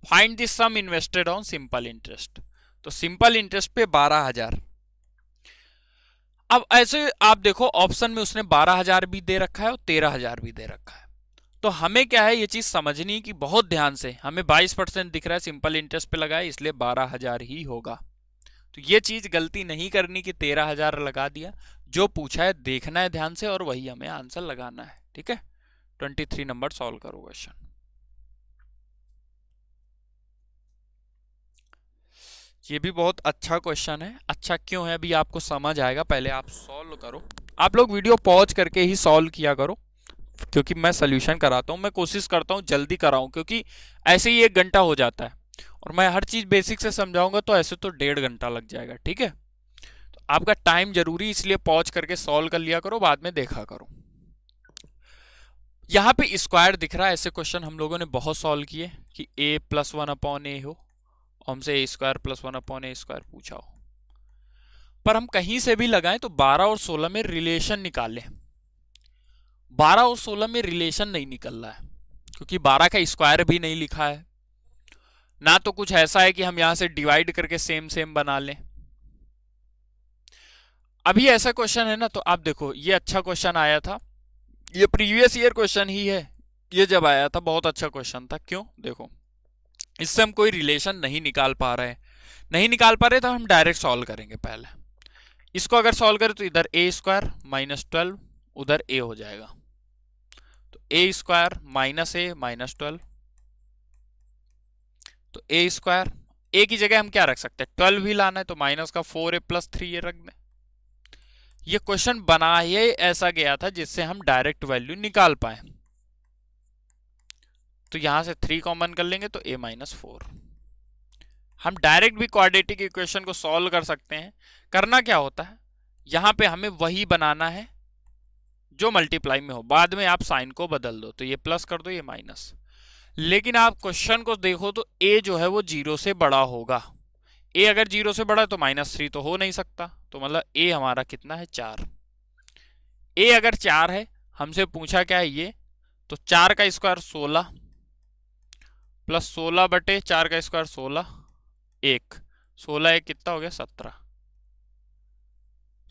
find the sum invested on simple interest. तो सिंपल इंटरेस्ट पे 12,000। अब ऐसे आप देखो ऑप्शन में उसने 12,000 भी दे रखा है और 13,000 भी दे रखा है। तो हमें क्या है ये चीज समझनी कि बहुत ध्यान से, हमें 22% दिख रहा है सिंपल इंटरेस्ट पे लगाए इसलिए 12,000 ही होगा। तो ये चीज गलती नहीं करनी कि 13,000 लगा दिया, जो पूछा है देखना है ध्यान से और वही हमें आंसर लगाना है। ठीक है, 23 नंबर सॉल्व करो क्वेश्चन। ये भी बहुत अच्छा क्वेश्चन है। अच्छा क्यों है अभी आपको समझ आएगा, पहले आप सॉल्व करो। आप लोग वीडियो पॉज करके ही सॉल्व किया करो, क्योंकि मैं सोल्यूशन कराता हूँ, मैं कोशिश करता हूँ जल्दी कराऊं, क्योंकि ऐसे ही 1 घंटा हो जाता है और मैं हर चीज बेसिक से समझाऊंगा तो ऐसे तो 1.5 घंटा लग जाएगा। ठीक है, तो आपका टाइम जरूरी, इसलिए पॉज करके सॉल्व कर लिया करो, बाद में देखा करो। यहाँ पे स्क्वायर दिख रहा है, ऐसे क्वेश्चन हम लोगों ने बहुत सॉल्व किए कि a + 1/a हो, हमसे a² + 1/a² पूछा हो, पर हम कहीं से भी लगाएं तो 12 और 16 में रिलेशन निकालें। 12 और 16 में रिलेशन नहीं निकल रहा है, क्योंकि 12 का स्क्वायर भी नहीं लिखा है, ना तो कुछ ऐसा है कि हम यहां से डिवाइड करके सेम सेम बना लें। अभी ऐसा क्वेश्चन है ना, तो आप देखो ये अच्छा क्वेश्चन आया था, ये प्रीवियस ईयर क्वेश्चन ही है, ये जब आया था बहुत अच्छा क्वेश्चन था। क्यों, देखो इससे हम कोई रिलेशन नहीं निकाल पा रहे हैं, नहीं निकाल पा रहे तो हम डायरेक्ट सॉल्व करेंगे। पहले इसको अगर सॉल्व करें तो इधर a² - 12 उधर a हो जाएगा, तो a² - a - 12, तो a², a की जगह हम क्या रख सकते हैं 12 भी लाना है तो माइनस का 4a + 3a रख दें। ये क्वेश्चन बना ही ऐसा गया था जिससे हम डायरेक्ट वैल्यू निकाल पाए, तो यहां से 3 कॉमन कर लेंगे तो a - 4। हम डायरेक्ट भी क्वाड्रेटिक इक्वेशन को सॉल्व कर सकते हैं। करना क्या होता है, यहां पे हमें वही बनाना है जो मल्टीप्लाई में हो, बाद में आप साइन को बदल दो, तो ये प्लस कर दो ये माइनस। लेकिन आप क्वेश्चन को देखो तो a जो है वो 0 से बड़ा होगा, a अगर 0 से बड़ा है तो -3 तो हो नहीं सकता, तो मतलब a हमारा कितना है 4। a अगर 4 है, हमसे पूछा क्या है ये, तो 4 का स्क्वायर 16 प्लस 16/4 का स्क्वायर 16, 1 16 1 कितना हो गया 17,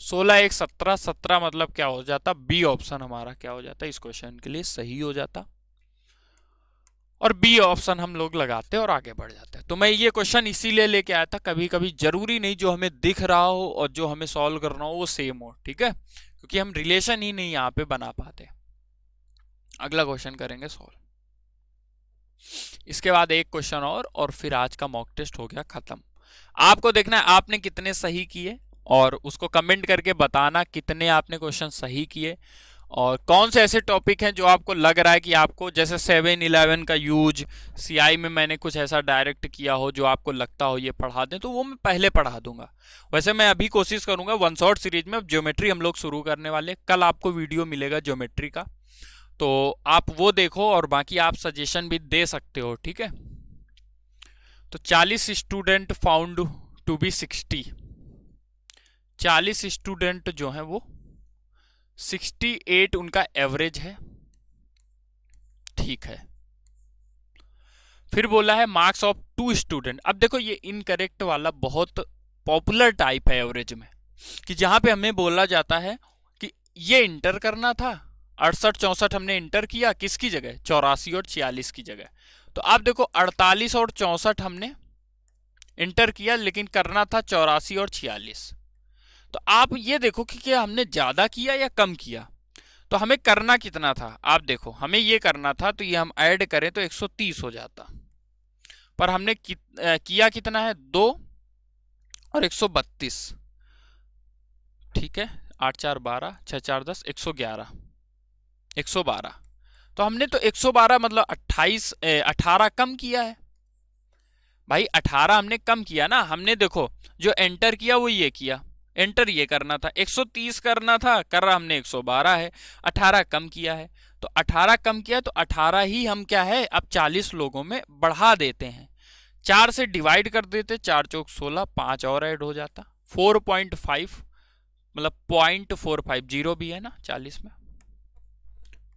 16 1 17, 17 मतलब क्या हो जाता, बी ऑप्शन हमारा क्या हो जाता इस क्वेश्चन के लिए सही हो जाता, और बी ऑप्शन हम लोग लगाते और आगे बढ़ जाते हैं। तो मैं ये क्वेश्चन इसीलिए लेके आया था, कभी कभी जरूरी नहीं जो हमें दिख रहा हो और जो हमें सॉल्व करना हो वो सेम हो। ठीक है, क्योंकि हम रिलेशन ही नहीं यहाँ पे बना पाते। अगला क्वेश्चन करेंगे सॉल्व, इसके बाद एक क्वेश्चन और फिर आज का मॉक टेस्ट हो गया खत्म। आपको देखना है आपने कितने सही किए और उसको कमेंट करके बताना कितने आपने क्वेश्चन सही किए, और कौन से ऐसे टॉपिक हैं जो आपको लग रहा है कि आपको, जैसे 7-11 का यूज सीआई में मैंने कुछ ऐसा डायरेक्ट किया हो जो आपको लगता हो ये पढ़ा दें, तो वो मैं पहले पढ़ा दूंगा। वैसे मैं अभी कोशिश करूंगा वन शॉट सीरीज में, ज्योमेट्री हम लोग शुरू करने वाले, कल आपको वीडियो मिलेगा ज्योमेट्री का, तो आप वो देखो और बाकी आप सजेशन भी दे सकते हो। ठीक है, तो 40 student found to be 60, 40 student जो है वो 68 उनका एवरेज है। ठीक है, फिर बोला है मार्क्स ऑफ 2 स्टूडेंट। अब देखो ये इनकरेक्ट वाला बहुत पॉपुलर टाइप है एवरेज में, कि जहां पे हमें बोला जाता है कि ये इंटर करना था, 68-64 हमने इंटर किया किसकी जगह 84 और 46 की जगह। तो आप देखो 48 और 64 हमने इंटर किया, लेकिन करना था 84 और 46। तो आप ये देखो कि क्या हमने ज्यादा किया या कम किया, तो हमें करना कितना था, आप देखो हमें ये करना था तो ये हम ऐड करें तो 130 हो जाता, पर हमने किया कितना है 2 और 132। ठीक है, 8 4 12 6 4 10 111 112, तो हमने तो 112 मतलब 18 कम किया है भाई, 18 हमने कम किया ना। हमने देखो जो एंटर किया वो ये किया, एंटर ये करना था, 130 करना था, कर रहा हमने 112 है, 18 कम किया है। तो 18 कम किया तो 18 ही हम क्या है अब 40 लोगों में बढ़ा देते हैं, 4 से डिवाइड कर देते, 4 चौक 16, 5 और ऐड हो जाता, 4.5 मतलब 0.45, जीरो भी है ना 40 में,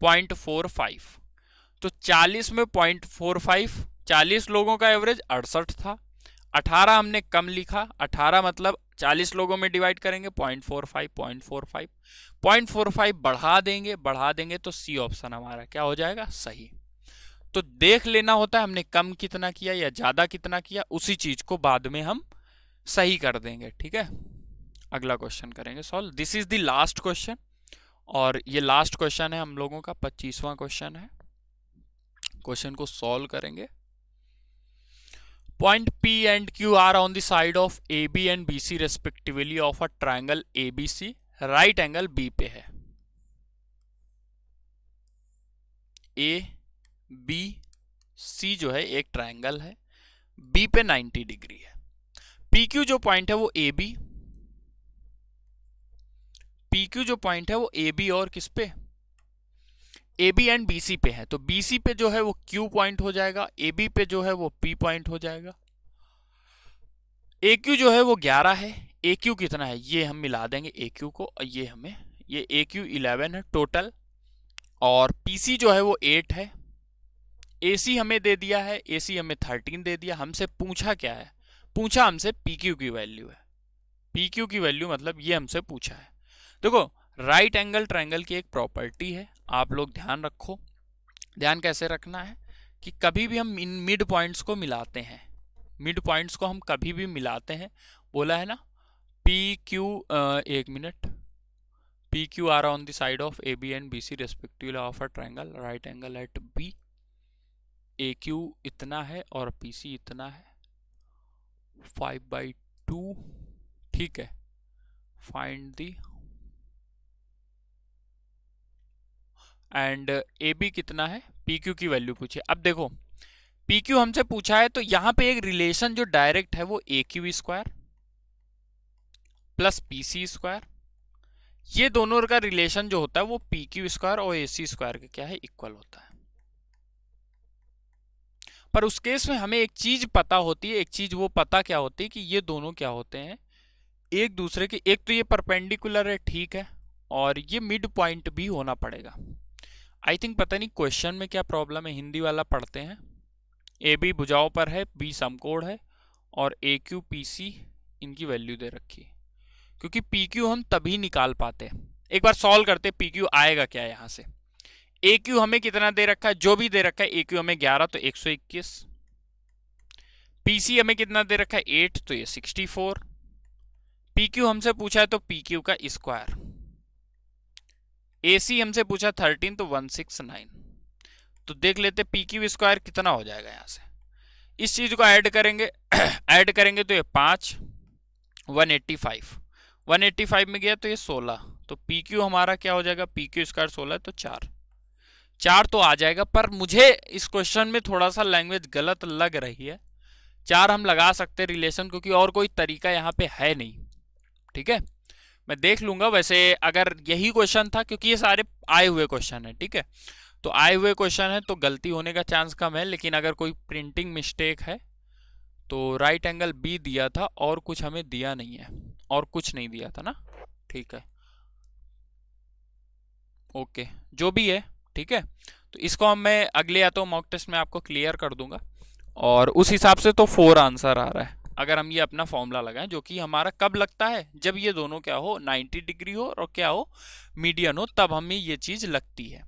0.45। तो 40 में 0.45, 40 लोगों का एवरेज 68 था, 18 हमने कम लिखा, 18 मतलब 40 लोगों में डिवाइड करेंगे 0.45, 0.45, 0.45 बढ़ा देंगे तो सी ऑप्शन हमारा क्या हो जाएगा, सही। तो देख लेना होता है हमने कम कितना किया या ज्यादा कितना किया, उसी चीज को बाद में हम सही कर देंगे, ठीक है। अगला क्वेश्चन करेंगे solve. This is the last question, और ये लास्ट क्वेश्चन है हम लोगों का, 25वां क्वेश्चन है। क्वेश्चन को सॉल्व करेंगे। Point P and Q are on the side of AB and BC respectively of a triangle ABC, right angle B पे है। A B C जो है एक ट्रायंगल है, B पे 90 डिग्री है। PQ जो पॉइंट है वो AB, PQ जो पॉइंट है वो AB और किस पे, AB एंड BC पे है। तो BC पे जो है वो Q पॉइंट हो जाएगा, AB पे जो है वो P पॉइंट हो जाएगा। AQ जो है वो 11 है, AQ कितना है ये हम मिला देंगे AQ को, ये हमें ये AQ 11 है टोटल, और PC जो है वो 8 है, AC हमें दे दिया है, AC हमें 13 दे दिया। हमसे पूछा क्या है, पूछा हमसे PQ की वैल्यू है, PQ की वैल्यू मतलब ये हमसे पूछा है। देखो राइट एंगल ट्रायंगल की एक प्रॉपर्टी है, आप लोग ध्यान रखो। ध्यान कैसे रखना है कि कभी भी हम इन मिड पॉइंट्स को मिलाते हैं, मिड पॉइंट्स को हम कभी भी मिलाते हैं, बोला है ना पी क्यू, एक minute, P Q R on the side of A B and B C respectively of a triangle right angle at B, A Q इतना है और पी सी इतना है, 5/2, ठीक है। Find the and A B कितना है, पी क्यू की वैल्यू पूछे। अब देखो पी क्यू हमसे पूछा है तो यहां पे एक रिलेशन जो डायरेक्ट है वो A Q square plus P C square, ये दोनों का रिलेशन जो होता है वो पी क्यू स्क्वायर और ए सी स्क्वायर का क्या है, इक्वल होता है। पर उस केस में हमें एक चीज पता होती है, एक चीज वो पता क्या होती है कि ये दोनों क्या होते हैं, एक दूसरे के, एक तो ये परपेंडिकुलर है, ठीक है, और ये मिड पॉइंट भी होना पड़ेगा। आई थिंक पता नहीं क्वेश्चन में क्या प्रॉब्लम है, हिंदी वाला पढ़ते हैं। ए बी भुजाओं पर है, बी समकोण है, और ए क्यू पी सी इनकी वैल्यू दे रखी है, क्योंकि पी क्यू हम तभी निकाल पाते हैं। एक बार सॉल्व करते, पी क्यू आएगा क्या यहां से, ए क्यू हमें कितना दे रखा है, जो भी दे रखा है, ए क्यू हमें 11 तो 121, पी सी हमें कितना दे रखा है 8 तो ये 64, पी क्यू हमसे पूछा है तो पी क्यू का स्क्वायर, ए सी हमसे पूछा 13 तो 169। तो देख लेते पी क्यू स्क्वायर कितना हो जाएगा यहां से, इस चीज को ऐड करेंगे ऐड करेंगे तो ये 5, 185, 185 में गया तो ये 16, तो पी क्यू हमारा क्या हो जाएगा, पी क्यू स्क्वायर 16 तो 4 तो आ जाएगा। पर मुझे इस क्वेश्चन में थोड़ा सा लैंग्वेज गलत लग रही है, 4 हम लगा सकते रिलेशन, क्योंकि और कोई तरीका यहाँ पे है नहीं, ठीक है। मैं देख लूंगा, वैसे अगर यही क्वेश्चन था, क्योंकि ये सारे आए हुए क्वेश्चन है, ठीक है, तो आए हुए क्वेश्चन है तो गलती होने का चांस कम है। लेकिन अगर कोई प्रिंटिंग मिस्टेक है तो राइट एंगल बी दिया था और कुछ हमें दिया नहीं है, और कुछ नहीं दिया था ना, ठीक है, ओके, जो भी है ठीक है। तो इसको हम मैं अगले या तो मॉक टेस्ट में आपको क्लियर कर दूंगा, और उस हिसाब से तो 4 आंसर आ रहा है अगर हम ये अपना फॉर्मूला लगाएं, जो कि हमारा कब लगता है, जब ये दोनों क्या हो 90 डिग्री हो और क्या हो मीडियन हो, तब हमें ये चीज लगती है।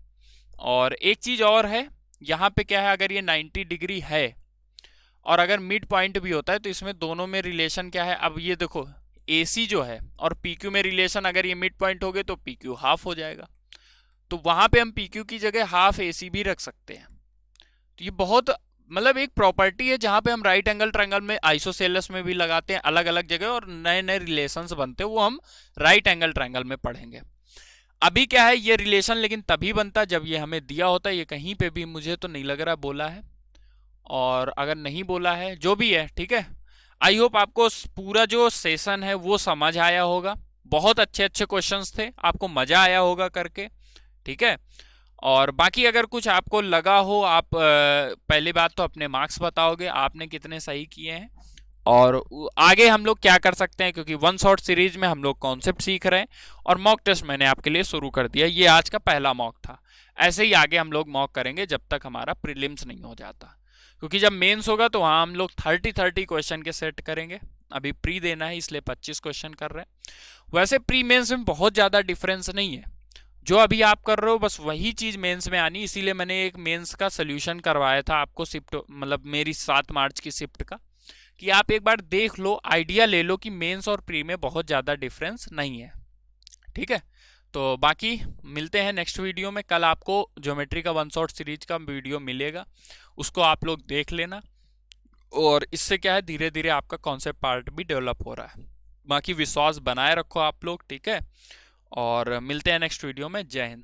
और एक चीज और है, यहाँ पे क्या है, अगर ये 90 डिग्री है और अगर मिड पॉइंट भी होता है तो इसमें दोनों में रिलेशन क्या है, अब ये देखो AC जो है और PQ में रिलेशन, अगर ये मिड पॉइंट हो गए तो PQ हाफ हो जाएगा, तो वहां पे हम PQ की जगह हाफ AC भी रख सकते हैं। तो ये बहुत मतलब एक प्रॉपर्टी है जहां पे हम राइट एंगल ट्रायंगल में आइसोसेलेस में भी लगाते हैं अलग अलग जगह, और नए नए रिलेशंस बनते हैं, वो हम राइट एंगल ट्रायंगल में पढ़ेंगे। अभी क्या है ये रिलेशन लेकिन तभी बनता जब ये हमें दिया होता है, ये कहीं पे भी मुझे तो नहीं लग रहा बोला है, और अगर नहीं बोला है जो भी है ठीक है, आई होप आपको पूरा जो सेशन है वो समझ आया होगा। बहुत अच्छे अच्छे क्वेश्चंस थे, आपको मजा आया होगा करके, ठीक है। और बाकी अगर कुछ आपको लगा हो, आप पहली बात तो अपने मार्क्स बताओगे आपने कितने सही किए हैं, और आगे हम लोग क्या कर सकते हैं, क्योंकि वन शॉट सीरीज में हम लोग कॉन्सेप्ट सीख रहे हैं और मॉक टेस्ट मैंने आपके लिए शुरू कर दिया। ये आज का पहला मॉक था, ऐसे ही आगे हम लोग मॉक करेंगे जब तक हमारा प्रीलिम्स नहीं हो जाता, क्योंकि जब मेंस होगा तो वहाँ हम लोग 30 क्वेश्चन के सेट करेंगे। अभी प्री देना है इसलिए 25 क्वेश्चन कर रहे हैं। वैसे प्री मेंस में बहुत ज़्यादा डिफरेंस नहीं है, जो अभी आप कर रहे हो बस वही चीज़ मेंस में आनी, इसीलिए मैंने एक मेंस का सोल्यूशन करवाया था आपको शिफ्ट, मतलब मेरी 7 मार्च की शिफ्ट का, कि आप एक बार देख लो, आइडिया ले लो कि मेंस और प्री में बहुत ज़्यादा डिफरेंस नहीं है, ठीक है। तो बाकी मिलते हैं नेक्स्ट वीडियो में। कल आपको ज्योमेट्री का वन शॉट सीरीज का वीडियो मिलेगा, उसको आप लोग देख लेना, और इससे क्या है, धीरे धीरे आपका कॉन्सेप्ट पार्ट भी डेवलप हो रहा है। बाकी विश्वास बनाए रखो आप लोग, ठीक है। और मिलते हैं नेक्स्ट वीडियो में। जय हिंद।